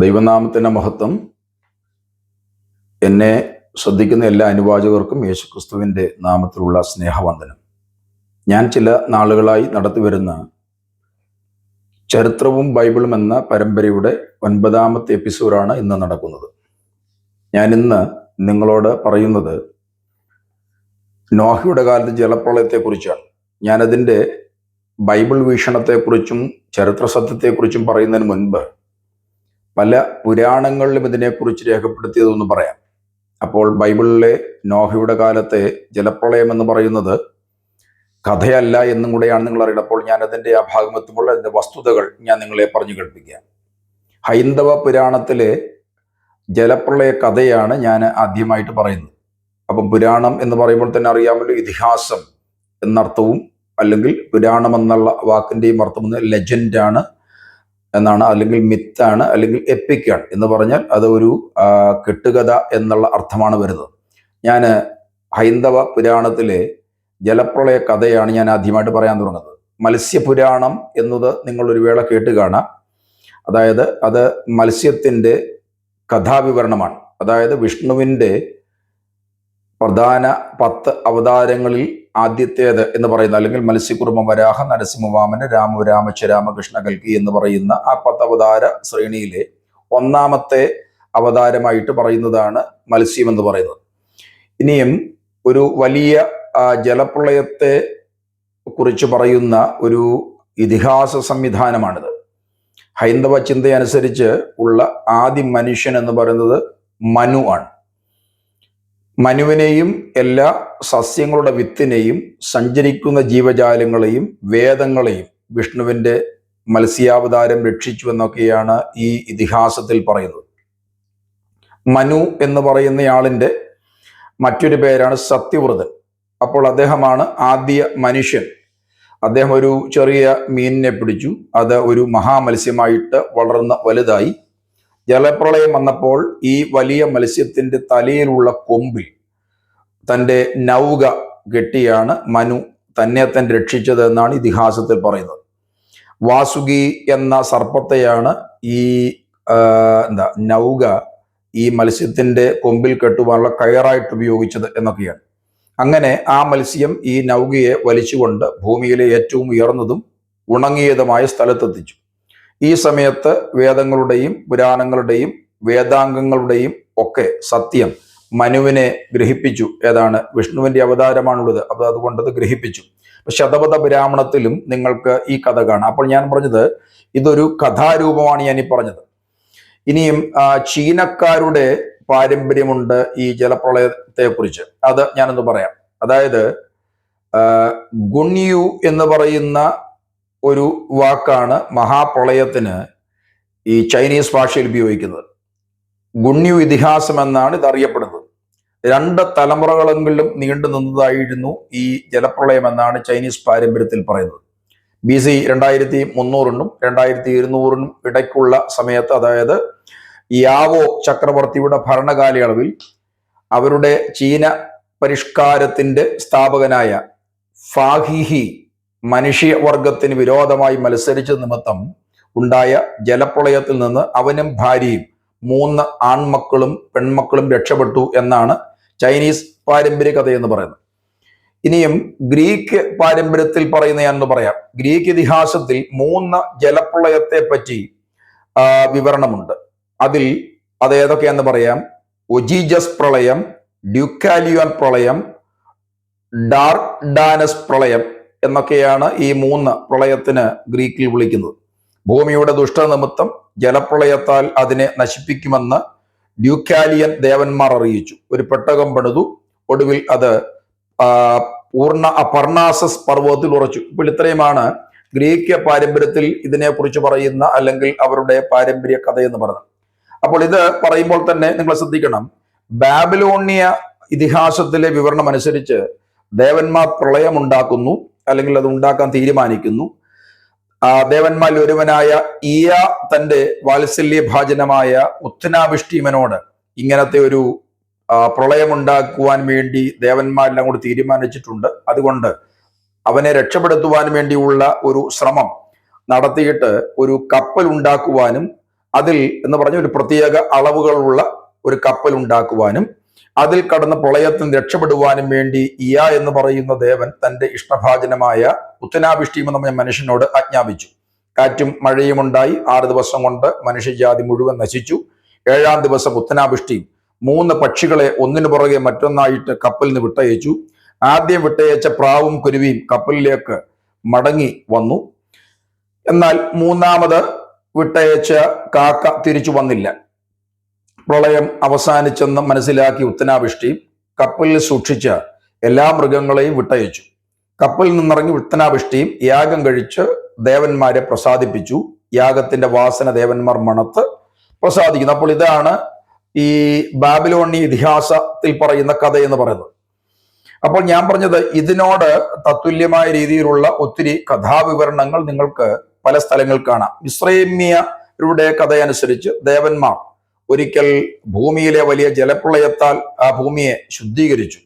ദൈവനാമത്തിൻ്റെ മഹത്വം. എന്നെ ശ്രദ്ധിക്കുന്ന എല്ലാ അനുവാചകർക്കും യേശുക്രിസ്തുവിൻ്റെ നാമത്തിലുള്ള സ്നേഹവന്ദനം. ഞാൻ ചില നാളുകളായി നടത്തിവരുന്ന ചരിത്രവും ബൈബിളും എന്ന പരമ്പരയുടെ 9ാമത്തെ എപ്പിസോഡാണ് ഇന്ന് നടക്കുന്നത്. ഞാൻ ഇന്ന് നിങ്ങളോട് പറയുന്നത് നോഹയുടെ കാലത്ത് ജലപ്രളയത്തെക്കുറിച്ചാണ്. ഞാനതിൻ്റെ ബൈബിൾ വീക്ഷണത്തെക്കുറിച്ചും ചരിത്ര സത്യത്തെക്കുറിച്ചും പറയുന്നതിന് മുൻപ് പല പുരാണങ്ങളിലും ഇതിനെക്കുറിച്ച് രേഖപ്പെടുത്തിയതെന്ന് പറയാം. അപ്പോൾ ബൈബിളിലെ നോഹയുടെ കാലത്തെ ജലപ്രളയം എന്ന് പറയുന്നത് കഥയല്ല എന്നും കൂടെയാണ് നിങ്ങൾ അറിയുന്നത്. അപ്പോൾ ഞാൻ അതിൻ്റെ ആ ഭാഗം എത്തുമ്പോൾ അതിൻ്റെ വസ്തുതകൾ ഞാൻ നിങ്ങളെ പറഞ്ഞു കേൾപ്പിക്കാം. ഹൈന്ദവ പുരാണത്തിലെ ജലപ്രളയ കഥയാണ് ഞാൻ ആദ്യമായിട്ട് പറയുന്നത്. അപ്പം പുരാണം എന്ന് പറയുമ്പോൾ തന്നെ അറിയാമല്ലോ, ഇതിഹാസം എന്നർത്ഥവും അല്ലെങ്കിൽ പുരാണം എന്നുള്ള വാക്കിൻ്റെയും അർത്ഥം ലെജൻഡാണ് എന്നാണ്, അല്ലെങ്കിൽ മിത്താണ്, അല്ലെങ്കിൽ എപ്പിക്കാണ് എന്ന് പറഞ്ഞാൽ അത് ഒരു കെട്ടുകഥ എന്നുള്ള അർത്ഥമാണ് വരുന്നത്. ഞാൻ ഹൈന്ദവ പുരാണത്തിലെ ജലപ്രളയ കഥയാണ് ഞാൻ ആദ്യമായിട്ട് പറയാൻ തുടങ്ങുന്നത്. മത്സ്യപുരാണം എന്നത് നിങ്ങളൊരു വേള കേട്ട് കാണാം. അതായത് അത് മത്സ്യത്തിൻ്റെ കഥാവിവരണമാണ്. അതായത് വിഷ്ണുവിൻ്റെ പ്രധാന 10 അവതാരങ്ങളിൽ ആദ്യത്തേത് എന്ന് പറയുന്ന, അല്ലെങ്കിൽ മത്സ്യകുർമ്മ വരാഹ നരസിംഹവാമന രാമ രാമച്ച രാമകൃഷ്ണ കൽക്കി എന്ന് പറയുന്ന ആ 10 അവതാര ശ്രേണിയിലെ 1ാമത്തെ അവതാരമായിട്ട് പറയുന്നതാണ് മത്സ്യം എന്ന് പറയുന്നത്. ഇനിയും ഒരു വലിയ ജലപ്രളയത്തെ കുറിച്ച് പറയുന്ന ഒരു ഇതിഹാസ സംവിധാനമാണിത്. ഹൈന്ദവ ചിന്തയനുസരിച്ച് ഉള്ള ആദ്യ മനുഷ്യൻ എന്ന് പറയുന്നത് മനു ആണ്. മനുവിനെയും എല്ലാ സസ്യങ്ങളുടെ വിത്തിനെയും സഞ്ചരിക്കുന്ന ജീവജാലങ്ങളെയും വേദങ്ങളെയും വിഷ്ണുവിൻ്റെ മത്സ്യാവതാരം രക്ഷിച്ചു എന്നൊക്കെയാണ് ഈ ഇതിഹാസത്തിൽ പറയുന്നത്. മനു എന്ന് പറയുന്നയാളിൻ്റെ മറ്റൊരു പേരാണ് സത്യവ്രതൻ. അപ്പോൾ അദ്ദേഹമാണ് ആദ്യ മനുഷ്യൻ. അദ്ദേഹം ഒരു ചെറിയ മീനിനെ പിടിച്ചു, അത് ഒരു മഹാമത്സ്യമായിട്ട് വളർന്ന് വലുതായി. ജലപ്രളയം വന്നപ്പോൾ ഈ വലിയ മത്സ്യത്തിൻ്റെ തലയിലുള്ള കൊമ്പിൽ തൻ്റെ നൗക കെട്ടിയാണ് മനു തന്നെ രക്ഷിച്ചത് എന്നാണ് ഇതിഹാസത്തിൽ പറയുന്നത്. വാസുകി എന്ന സർപ്പത്തെയാണ് ഈ നൗക ഈ മത്സ്യത്തിൻ്റെ കൊമ്പിൽ കെട്ടുവാനുള്ള കയറായിട്ട് ഉപയോഗിച്ചത് എന്നൊക്കെയാണ്. അങ്ങനെ ആ മത്സ്യം ഈ നൗകയെ വലിച്ചുകൊണ്ട് ഭൂമിയിലെ ഏറ്റവും ഉയർന്നതും ഉണങ്ങിയതുമായ സ്ഥലത്തെത്തിച്ചു. ഈ സമയത്ത് വേദങ്ങളുടെയും പുരാണങ്ങളുടെയും വേദാംഗങ്ങളുടെയും ഒക്കെ സത്യം മനുവിനെ ഗ്രഹിപ്പിച്ചു. ഏതാണ്? വിഷ്ണുവിൻ്റെ അവതാരമാണുള്ളത്, അതുകൊണ്ടത് ഗ്രഹിപ്പിച്ചു. ശതപഥ ബ്രാഹ്മണത്തിലും നിങ്ങൾക്ക് ഈ കഥ കാണാം. അപ്പോൾ ഞാൻ പറഞ്ഞത് ഇതൊരു കഥാരൂപമാണ് ഞാൻ ഈ പറഞ്ഞത്. ഇനിയും ചീനക്കാരുടെ പാരമ്പര്യമുണ്ട് ഈ ജലപ്രളയത്തെക്കുറിച്ച്. അത് ഞാനൊന്ന് പറയാം. അതായത് ഗുണ്യു എന്ന് പറയുന്ന ഒരു വാക്കാണ് മഹാപ്രളയത്തിന് ഈ ചൈനീസ് ഭാഷയിൽ ഉപയോഗിക്കുന്നത്. ഗുണ്യു ഇതിഹാസം എന്നാണ് ഇത് അറിയപ്പെടുന്നത്. 2 തലമുറകളെങ്കിലും നീണ്ടു നിന്നതായിരുന്നു ഈ ജലപ്രളയം എന്നാണ് ചൈനീസ് പാരമ്പര്യത്തിൽ പറയുന്നത്. BC 2300-നും 2200-നും ഇടയ്ക്കുള്ള സമയത്ത്, അതായത് യാവോ ചക്രവർത്തിയുടെ ഭരണകാലയളവിൽ അവരുടെ ചീന പരിഷ്കാരത്തിൻ്റെ സ്ഥാപകനായ ഫാഹിഹി മനുഷ്യവർഗത്തിന് വിരോധമായി മത്സരിച്ച നിമിത്തം ഉണ്ടായ ജലപ്രളയത്തിൽ നിന്ന് അവനും ഭാര്യയും 3 ആൺമക്കളും പെൺമക്കളും രക്ഷപ്പെട്ടു എന്നാണ് ചൈനീസ് പാരമ്പര്യ കഥയെന്ന് പറയുന്നത്. ഇനിയും ഗ്രീക്ക് പാരമ്പര്യത്തിൽ പറയുന്ന ഞാനൊന്ന് പറയാം. ഗ്രീക്ക് ഇതിഹാസത്തിൽ 3 ജലപ്രളയത്തെ പറ്റി വിവരണമുണ്ട്. അതിൽ അത് ഏതൊക്കെയാന്ന് പറയാം. ഒജീജസ് പ്രളയം, ഡ്യൂക്കാലിയോൻ പ്രളയം, ഡാർഡാനസ് പ്രളയം എന്നൊക്കെയാണ് ഈ 3 പ്രളയത്തിന് ഗ്രീക്കിൽ വിളിക്കുന്നത്. ഭൂമിയുടെ ദുഷ്ടനിമിത്തം ജലപ്രളയത്താൽ അതിനെ നശിപ്പിക്കുമെന്ന് ഡ്യൂക്കാലിയൻ ദേവന്മാർ അറിയിച്ചു. ഒരു പെട്ടകം പണിതു. ഒടുവിൽ അത് പർണാസസ് പർവ്വതത്തിൽ ഉറച്ചു. ഇപ്പോൾ ഇത്രയുമാണ് ഗ്രീക്ക് പാരമ്പര്യത്തിൽ ഇതിനെക്കുറിച്ച് പറയുന്ന, അല്ലെങ്കിൽ അവരുടെ പാരമ്പര്യ കഥയെന്ന് പറയുന്നത്. അപ്പോൾ ഇത് പറയുമ്പോൾ തന്നെ നിങ്ങൾ ശ്രദ്ധിക്കണം, ബാബിലോണിയ ഇതിഹാസത്തിലെ വിവരണം അനുസരിച്ച് ദേവന്മാർ പ്രളയം ഉണ്ടാക്കുന്നു, അല്ലെങ്കിൽ അത് ഉണ്ടാക്കാൻ തീരുമാനിക്കുന്നു. ദേവന്മാരിൽ ഒരുവനായ ഈയ തൻ്റെ വാത്സല്യഭാജനമായ ഉത്ഥനാവിഷ്ടീമനോട് ഇങ്ങനത്തെ ഒരു പ്രളയമുണ്ടാക്കുവാൻ വേണ്ടി ദേവന്മാരെല്ലാം കൂടി തീരുമാനിച്ചിട്ടുണ്ട്. അതുകൊണ്ട് അവനെ രക്ഷപ്പെടുത്തുവാൻ വേണ്ടിയുള്ള ഒരു ശ്രമം നടത്തിയിട്ട് ഒരു കപ്പൽ ഉണ്ടാക്കുവാനും അതിൽ എന്ന് പറഞ്ഞ ഒരു പ്രത്യേക അളവുകളുള്ള ഒരു കപ്പൽ ഉണ്ടാക്കുവാനും അതിൽ കടന്ന് പ്രളയത്തിൽ രക്ഷപ്പെടുവാനും വേണ്ടി ഇയ എന്ന് പറയുന്ന ദേവൻ തന്റെ ഇഷ്ടഭാജനമായ ഉത്തനാഭിഷ്ടീം എന്ന മനുഷ്യനോട് ആജ്ഞാപിച്ചു. കാറ്റും മഴയും ഉണ്ടായി 6 ദിവസം കൊണ്ട് മനുഷ്യജാതി മുഴുവൻ നശിച്ചു. 7-ാം ദിവസം ഉത്തനാഭിഷ്ടീം 3 പക്ഷികളെ ഒന്നിനു പുറകെ മറ്റൊന്നായിട്ട് കപ്പലിൽ നിന്ന് വിട്ടയച്ചു. ആദ്യം വിട്ടയച്ച പ്രാവും കുരുവിയും കപ്പലിലേക്ക് മടങ്ങി വന്നു. എന്നാൽ 3ാമത് വിട്ടയച്ച കാക്ക തിരിച്ചു വന്നില്ല. പ്രളയം അവസാനിച്ചെന്ന് മനസ്സിലാക്കി ഉത്തനാഭിഷ്ടീം കപ്പലിൽ സൂക്ഷിച്ച എല്ലാ മൃഗങ്ങളെയും വിട്ടയച്ചു. കപ്പലിൽ നിന്നിറങ്ങി ഉത്തനാഭിഷ്ടീം യാഗം കഴിച്ച് ദേവന്മാരെ പ്രസാദിപ്പിച്ചു. യാഗത്തിന്റെ വാസന ദേവന്മാർ മണത്ത് പ്രസാദിക്കുന്നു. അപ്പോൾ ഇതാണ് ഈ ബാബിലോണി ഇതിഹാസത്തിൽ പറയുന്ന കഥ എന്ന് പറയുന്നത്. അപ്പോൾ ഞാൻ പറഞ്ഞത് ഇതിനോട് തത്തുല്യമായ രീതിയിലുള്ള ഒത്തിരി കഥാവിവരണങ്ങൾ നിങ്ങൾക്ക് പല സ്ഥലങ്ങളിൽ കാണാം. മിസ്രൈമ്യരുടെ കഥയനുസരിച്ച് ദേവന്മാർ ഒരിക്കൽ ഭൂമിയിലെ വലിയ ജലപ്രളയത്താൽ ആ ഭൂമിയെ ശുദ്ധീകരിച്ചു.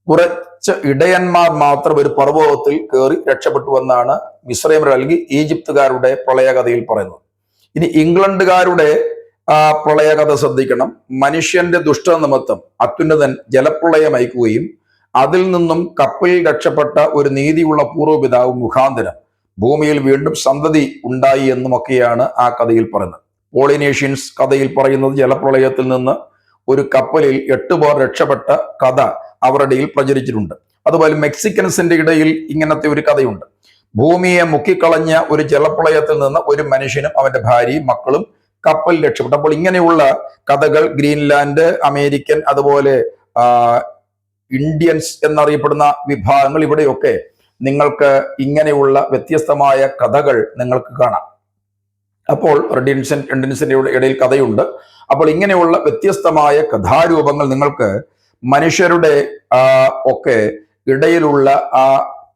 കുറച്ച് ഇടയന്മാർ മാത്രം ഒരു പർവ്വതത്തിൽ കയറി രക്ഷപ്പെട്ടുവെന്നാണ് മിസ്രൈമ്യർ അല്ലെങ്കിൽ ഈജിപ്തുകാരുടെ പ്രളയകഥയിൽ പറയുന്നത്. ഇനി ഇംഗ്ലണ്ടുകാരുടെ പ്രളയകഥ ശ്രദ്ധിക്കണം. മനുഷ്യന്റെ ദുഷ്ടനിമിത്തം അത്യുന്നതൻ ജലപ്രളയം അയക്കുകയും അതിൽ നിന്നും കപ്പലിൽ രക്ഷപ്പെട്ട ഒരു നീതിയുള്ള പൂർവ്വപിതാവ് മുഖാന്തരം ഭൂമിയിൽ വീണ്ടും സന്തതി ഉണ്ടായി എന്നുമൊക്കെയാണ് ആ കഥയിൽ പറയുന്നത്. പോളിനേഷ്യൻസ് കഥയിൽ പറയുന്നത് ജലപ്രളയത്തിൽ നിന്ന് ഒരു കപ്പലിൽ 8 പേർ രക്ഷപ്പെട്ട കഥ അവരുടെ ഇടയിൽ പ്രചരിച്ചിട്ടുണ്ട്. അതുപോലെ മെക്സിക്കൻസിന്റെ ഇടയിൽ ഇങ്ങനത്തെ ഒരു കഥയുണ്ട്. ഭൂമിയെ മുക്കിക്കളഞ്ഞ ഒരു ജലപ്രളയത്തിൽ നിന്ന് ഒരു മനുഷ്യനും അവന്റെ ഭാര്യയും മക്കളും കപ്പലിൽ രക്ഷപ്പെട്ടു. അപ്പോൾ ഇങ്ങനെയുള്ള കഥകൾ ഗ്രീൻലാൻഡ്, അമേരിക്കൻ, അതുപോലെ ഇന്ത്യൻസ് എന്നറിയപ്പെടുന്ന വിഭാഗങ്ങൾ, ഇവിടെയൊക്കെ നിങ്ങൾക്ക് ഇങ്ങനെയുള്ള വ്യത്യസ്തമായ കഥകൾ നിങ്ങൾക്ക് കാണാം. അപ്പോൾ റെഡിൻസിന്റെ ഇടയിൽ കഥയുണ്ട്. അപ്പോൾ ഇങ്ങനെയുള്ള വ്യത്യസ്തമായ കഥാരൂപങ്ങൾ നിങ്ങൾക്ക് മനുഷ്യരുടെ ഒക്കെ ഇടയിലുള്ള ആ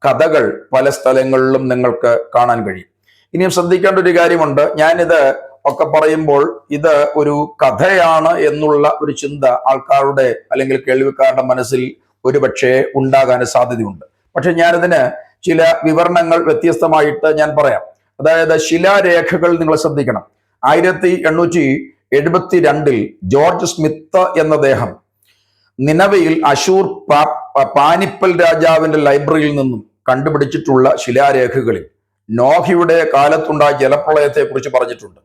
കഥകൾ പല സ്ഥലങ്ങളിലും നിങ്ങൾക്ക് കാണാൻ കഴിയും. ഇനിയും ശ്രദ്ധിക്കേണ്ട ഒരു കാര്യമുണ്ട്. ഞാനിത് ഒക്കെ പറയുമ്പോൾ ഇത് ഒരു കഥയാണ് എന്നുള്ള ഒരു ചിന്ത ആൾക്കാരുടെ അല്ലെങ്കിൽ കേൾവിക്കാരുടെ മനസ്സിൽ ഒരുപക്ഷെ ഉണ്ടാകാൻ സാധ്യതയുണ്ട്. പക്ഷെ ഞാനിതിന് ചില വിവരണങ്ങൾ വ്യത്യസ്തമായിട്ട് ഞാൻ പറയാം. അതായത് ശിലാരേഖകൾ നിങ്ങൾ ശ്രദ്ധിക്കണം. 1872 ജോർജ് സ്മിത്ത് എന്ന അദ്ദേഹം നിനവയിൽ അശൂർ പാനിപ്പൽ രാജാവിന്റെ ലൈബ്രറിയിൽ നിന്നും കണ്ടുപിടിച്ചിട്ടുള്ള ശിലാരേഖകളിൽ നോഹയുടെ കാലത്തുണ്ടായ ജലപ്രളയത്തെ കുറിച്ച് പറഞ്ഞിട്ടുണ്ട്.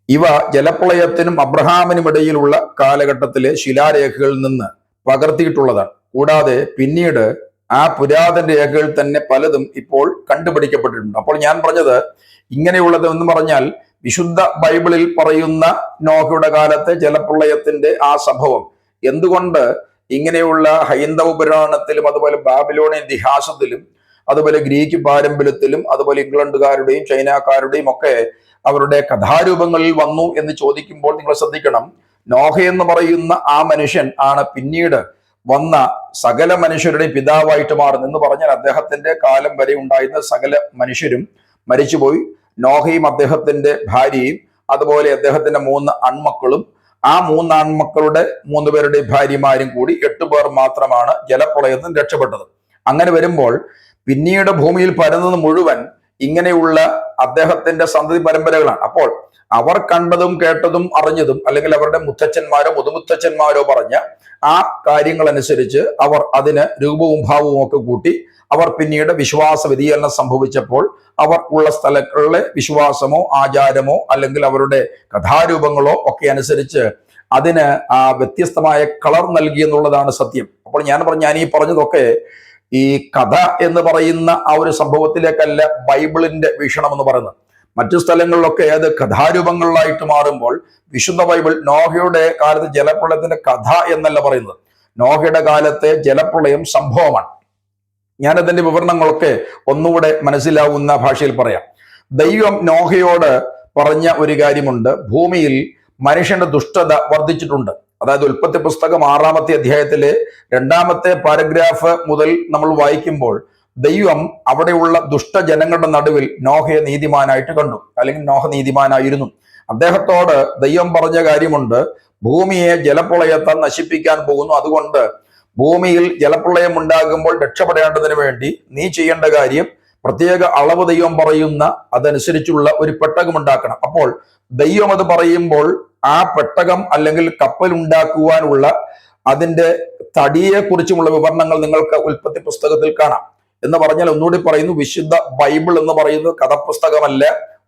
ഇവ ജലപ്രളയത്തിനും അബ്രഹാമിനും ഇടയിലുള്ള കാലഘട്ടത്തിലെ ശിലാരേഖകളിൽ നിന്ന് പകർത്തിയിട്ടുള്ളതാണ്. കൂടാതെ പിന്നീട് ആ പുരാതന രേഖകൾ തന്നെ പലതും ഇപ്പോൾ കണ്ടുപിടിക്കപ്പെട്ടിട്ടുണ്ട്. അപ്പോൾ ഞാൻ പറഞ്ഞത് ഇങ്ങനെയുള്ളത് എന്ന് പറഞ്ഞാൽ വിശുദ്ധ ബൈബിളിൽ പറയുന്ന നോഹയുടെ കാലത്തെ ജലപ്രളയത്തിന്റെ ആ സംഭവം എന്തുകൊണ്ട് ഇങ്ങനെയുള്ള ഹൈന്ദവ പുരാണത്തിലും അതുപോലെ ബാബിലോണിയൻ ഇതിഹാസത്തിലും അതുപോലെ ഗ്രീക്ക് പാരമ്പര്യത്തിലും അതുപോലെ ഇംഗ്ലണ്ടുകാരുടെയും ചൈനക്കാരുടെയും ഒക്കെ അവരുടെ കഥാരൂപങ്ങളിൽ വന്നു എന്ന് ചോദിക്കുമ്പോൾ നിങ്ങൾ ശ്രദ്ധിക്കണം. നോഹ എന്ന് പറയുന്ന ആ മനുഷ്യൻ ആണ് പിന്നീട് വന്ന സകല മനുഷ്യരുടെയും പിതാവായിട്ട് മാറുന്നു. എന്ന് പറഞ്ഞാൽ അദ്ദേഹത്തിന്റെ കാലം വരെ ഉണ്ടായിരുന്ന സകല മനുഷ്യരും മരിച്ചുപോയി. നോഹയും അദ്ദേഹത്തിന്റെ ഭാര്യയും അതുപോലെ അദ്ദേഹത്തിന്റെ 3 ആൺമക്കളും ആ 3 ആൺമക്കളുടെ 3 പേരുടെ ഭാര്യമാരും കൂടി 8 പേർ മാത്രമാണ് ജലപ്രളയത്തിൽ രക്ഷപ്പെട്ടത്. അങ്ങനെ വരുമ്പോൾ പിന്നീട് ഭൂമിയിൽ പരന്നത് മുഴുവൻ ഇങ്ങനെയുള്ള അദ്ദേഹത്തിന്റെ സന്തതി പരമ്പരകളാണ്. അപ്പോൾ അവർ കണ്ടതും കേട്ടതും അറിഞ്ഞതും അല്ലെങ്കിൽ അവരുടെ മുത്തച്ഛന്മാരോ മുതുമുത്തച്ഛന്മാരോ പറഞ്ഞ ആ കാര്യങ്ങൾ അനുസരിച്ച് അവർ അതിന് രൂപവും ഭാവവും ഒക്കെ കൂട്ടി അവർ പിന്നീട് വിശ്വാസ വ്യതിചലനം സംഭവിച്ചപ്പോൾ അവർ ഉള്ള സ്ഥലങ്ങളിലെ വിശ്വാസമോ ആചാരമോ അല്ലെങ്കിൽ അവരുടെ കഥാരൂപങ്ങളോ ഒക്കെ അനുസരിച്ച് അതിന് ആ വ്യത്യസ്തമായ കളർ നൽകി എന്നുള്ളതാണ് സത്യം. അപ്പോൾ ഞാൻ ഈ പറഞ്ഞതൊക്കെ ഈ കഥ എന്ന് പറയുന്ന ആ ഒരു സംഭവത്തിലേക്കല്ല ബൈബിളിന്റെ വീക്ഷണം എന്ന് പറയുന്നത്. മറ്റു സ്ഥലങ്ങളിലൊക്കെ അത് കഥാരൂപങ്ങളിലായിട്ട് മാറുമ്പോൾ വിശുദ്ധ ബൈബിൾ നോഹയുടെ കാലത്ത് ജലപ്രളയത്തിന്റെ കഥ എന്നല്ല പറയുന്നത്. നോഹയുടെ കാലത്തെ ജലപ്രളയം സംഭവമാണ്. ഞാനതിന്റെ വിവരണങ്ങളൊക്കെ ഒന്നുകൂടെ മനസ്സിലാവുന്ന ഭാഷയിൽ പറയാം. ദൈവം നോഹയോട് പറഞ്ഞ ഒരു കാര്യമുണ്ട്. ഭൂമിയിൽ മനുഷ്യന്റെ ദുഷ്ടത വർദ്ധിച്ചിട്ടുണ്ട്. അതായത് ഉൽപ്പത്തി പുസ്തകം 6-ാമത്തെ അധ്യായത്തിലെ 2-ാമത്തെ പാരഗ്രാഫ് മുതൽ നമ്മൾ വായിക്കുമ്പോൾ ദൈവം അവിടെയുള്ള ദുഷ്ടജനങ്ങളുടെ നടുവിൽ നോഹയെ നീതിമാനായിട്ട് കണ്ടു, അല്ലെങ്കിൽ നോഹ നീതിമാനായിരുന്നു. അദ്ദേഹത്തോട് ദൈവം പറഞ്ഞ കാര്യമുണ്ട്, ഭൂമിയെ ജലപ്രളയത്താൽ നശിപ്പിക്കാൻ പോകുന്നു. അതുകൊണ്ട് ഭൂമിയിൽ ജലപ്രളയം ഉണ്ടാകുമ്പോൾ രക്ഷപ്പെടേണ്ടതിന് വേണ്ടി നീ ചെയ്യേണ്ട കാര്യം പ്രത്യേക അളവ് ദൈവം പറയുന്ന അതനുസരിച്ചുള്ള ഒരു പെട്ടകം ഉണ്ടാക്കണം. അപ്പോൾ ദൈവം അത് പറയുമ്പോൾ ആ പെട്ടകം അല്ലെങ്കിൽ കപ്പൽ ഉണ്ടാക്കുവാനുള്ള അതിന്റെ തടിയെ കുറിച്ചുമുള്ള വിവരണങ്ങൾ നിങ്ങൾക്ക് ഉൽപ്പത്തി പുസ്തകത്തിൽ കാണാം. എന്ന് പറഞ്ഞാൽ ഒന്നുകൂടി പറയുന്നു, വിശുദ്ധ ബൈബിൾ എന്ന് പറയുന്നത് കഥപുസ്തകമല്ല,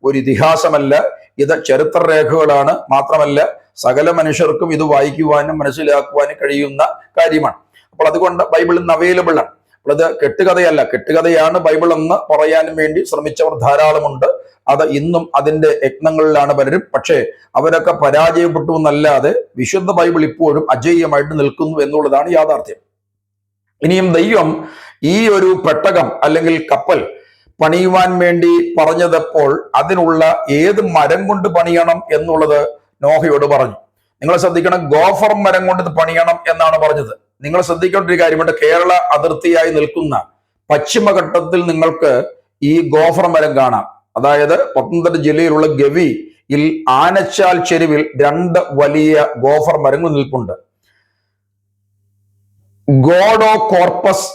ഒരു ഇതിഹാസമല്ല, ഇത് ചരിത്രരേഖകളാണ്. മാത്രമല്ല സകല മനുഷ്യർക്കും ഇത് വായിക്കുവാനും മനസ്സിലാക്കുവാനും കഴിയുന്ന കാര്യമാണ്. അപ്പോൾ അതുകൊണ്ട് ബൈബിൾ ഇന്ന് അവൈലബിൾ ആണ്. അപ്പോൾ അത് കെട്ടുകഥയല്ല, കെട്ടുകഥയാണ് ബൈബിൾ എന്ന് പറയാനും വേണ്ടി ശ്രമിച്ചവർ ധാരാളമുണ്ട്. അത് ഇന്നും അതിന്റെ യത്നങ്ങളിലാണ് പലരും. പക്ഷേ അവരൊക്കെ പരാജയപ്പെട്ടു എന്നല്ലാതെ വിശുദ്ധ ബൈബിൾ ഇപ്പോഴും അജയ്യമായിട്ട് നിൽക്കുന്നു എന്നുള്ളതാണ് യാഥാർത്ഥ്യം. ഇനിയും ദൈവം ഈ ഒരു പെട്ടകം അല്ലെങ്കിൽ കപ്പൽ പണിയുവാൻ വേണ്ടി പറഞ്ഞതപ്പോൾ അതിനുള്ള ഏത് മരം കൊണ്ട് പണിയണം എന്നുള്ളത് നോഹയോട് പറഞ്ഞു. നിങ്ങൾ ശ്രദ്ധിക്കണം, ഗോഫർ മരം കൊണ്ട് ഇത് പണിയണം എന്നാണ് പറഞ്ഞത്. നിങ്ങൾ ശ്രദ്ധിക്കേണ്ട ഒരു കാര്യമുണ്ട്, കേരള അതിർത്തിയായി നിൽക്കുന്ന പശ്ചിമഘട്ടത്തിൽ നിങ്ങൾക്ക് ഈ ഗോഫർ മരം കാണാം. അതായത് പത്തനംതിട്ട ജില്ലയിലുള്ള ഗവിയിൽ ആനച്ചാൽ ചെരുവിൽ 2 വലിയ ഗോഫർ മരങ്ങൾ നിൽപ്പുണ്ട്. ഗോഡോ കോർപ്പസ്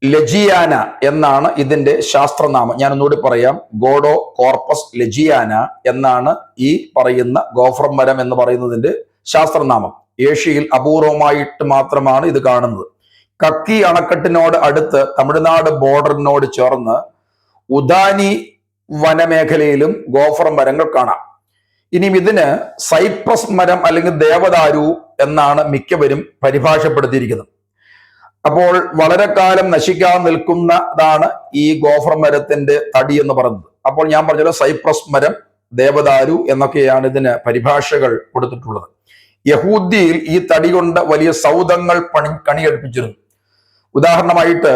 ലജിയാന എന്നാണ് ഇതിന്റെ ശാസ്ത്രനാമം. ഞാൻ ഒന്നുകൂടി പറയാം, ഗോഡോ കോർപ്പസ് ലജിയാന എന്നാണ് ഈ പറയുന്ന ഗോഫർ മരം എന്ന് പറയുന്നതിന്റെ ശാസ്ത്രനാമം. ഏഷ്യയിൽ അപൂർവമായിട്ട് മാത്രമാണ് ഇത് കാണുന്നത്. കക്കി അണക്കെട്ടിനോട് അടുത്ത് തമിഴ്നാട് ബോർഡറിനോട് ചേർന്ന് ഉദാനി വനമേഖലയിലും ഗോഫർ മരങ്ങൾ കാണാം. ഇനിയും ഇതിന് സൈപ്രസ് മരം അല്ലെങ്കിൽ ദേവദാരു എന്നാണ് മിക്കവരും പരിഭാഷപ്പെടുത്തിയിരിക്കുന്നത്. അപ്പോൾ വളരെ കാലം നശിക്കാതെ നിൽക്കുന്നതാണ് ഈ ഗോഫർ മരത്തിന്റെ തടി എന്ന് പറയുന്നത്. അപ്പോൾ ഞാൻ പറഞ്ഞല്ലോ, സൈപ്രസ് മരം, ദേവദാരു എന്നൊക്കെയാണ് ഇതിന് പരിഭാഷകൾ കൊടുത്തിട്ടുള്ളത്. യഹൂദിയിൽ ഈ തടി കൊണ്ട് വലിയ സൗധങ്ങൾ കണിയടിപ്പിച്ചിരുന്നു. ഉദാഹരണമായിട്ട്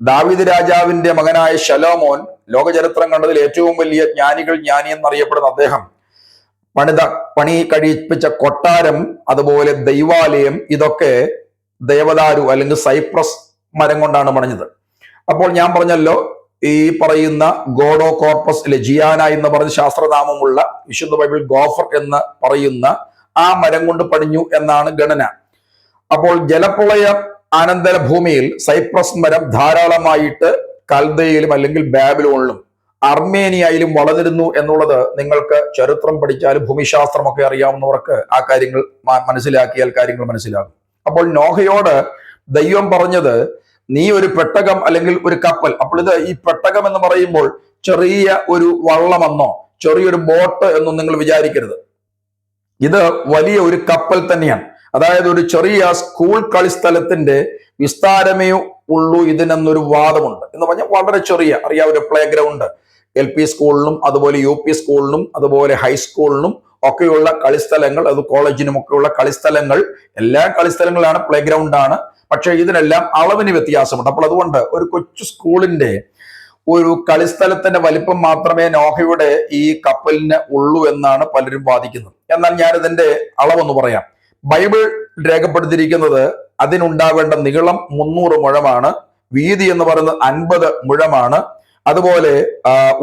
ദാവീദ് രാജാവിന്റെ മകനായ ശലോമോൻ, ലോകചരിത്രം കണ്ടതിൽ ഏറ്റവും വലിയ ജ്ഞാനി എന്നറിയപ്പെടുന്ന അദ്ദേഹം പണി കഴിപ്പിച്ച കൊട്ടാരം, അതുപോലെ ദൈവാലയം, ഇതൊക്കെ ദേവദാരു അല്ലെങ്കിൽ സൈപ്രസ് മരം കൊണ്ടാണ് പണിഞ്ഞത്. അപ്പോൾ ഞാൻ പറഞ്ഞല്ലോ, ഈ പറയുന്ന ഗോഡോ കോർപ്പസ് ലജിയാന എന്ന് പറഞ്ഞ ശാസ്ത്രനാമമുള്ള വിശുദ്ധ ബൈബിൾ ഗോഫർ എന്ന് പറയുന്ന ആ മരം കൊണ്ട് പണിഞ്ഞു എന്നാണ് ഗണന. അപ്പോൾ ജലപ്രളയ അനന്തര ഭൂമിയിൽ സൈപ്രസ് മരം ധാരാളമായിട്ട് കൽദയിലും അല്ലെങ്കിൽ ബാബിലോണിലും അർമേനിയയിലും വളർന്നിരുന്നു എന്നുള്ളത് നിങ്ങൾക്ക് ചരിത്രം പഠിച്ചാലും ഭൂമിശാസ്ത്രമൊക്കെ അറിയാവുന്നവർക്ക് ആ കാര്യങ്ങൾ മനസ്സിലാക്കിയാൽ കാര്യങ്ങൾ മനസ്സിലാകും. അപ്പോൾ നോഹയോട് ദൈവം പറഞ്ഞത്, നീ ഒരു പെട്ടകം അല്ലെങ്കിൽ ഒരു കപ്പൽ. അപ്പോൾ ഇത് ഈ പെട്ടകം എന്ന് പറയുമ്പോൾ ചെറിയ ഒരു വള്ളമെന്നോ ചെറിയൊരു ബോട്ട് എന്നോ നിങ്ങൾ വിചാരിക്കരുത്. ഇത് വലിയ ഒരു കപ്പൽ തന്നെയാണ്. അതായത് ഒരു ചെറിയ സ്കൂൾ കളിസ്ഥലത്തിന്റെ വിസ്താരമേ ഉള്ളൂ ഇതിനെന്നൊരു വാദമുണ്ട്. എന്ന് പറഞ്ഞാൽ വളരെ ചെറിയ, അറിയാം, ഒരു പ്ലേ ഗ്രൗണ്ട് LP സ്കൂളിലും അതുപോലെ UP സ്കൂളിലും അതുപോലെ ഹൈസ്കൂളിലും ഒക്കെയുള്ള കളിസ്ഥലങ്ങൾ, അത് കോളേജിനും ഒക്കെയുള്ള കളിസ്ഥലങ്ങൾ, എല്ലാ കളിസ്ഥലങ്ങളാണ്, പ്ലേ ഗ്രൗണ്ട് ആണ്. പക്ഷെ ഇതിനെല്ലാം അളവിന് വ്യത്യാസമുണ്ട്. അപ്പോൾ അതുകൊണ്ട് ഒരു കൊച്ചു സ്കൂളിന്റെ ഒരു കളിസ്ഥലത്തിന്റെ വലിപ്പം മാത്രമേ നോഹയുടെ ഈ കപ്പലിന് ഉള്ളൂ എന്നാണ് പലരും വാദിക്കുന്നത്. എന്നാൽ ഞാൻ ഇതിന്റെ അളവൊന്ന് പറയാം. ബൈബിൾ രേഖപ്പെടുത്തിയിരിക്കുന്നത് അതിനുണ്ടാവേണ്ട നീളം 300 മുഴമാണ്, വീതി എന്ന് പറയുന്നത് 50 മുഴമാണ്, അതുപോലെ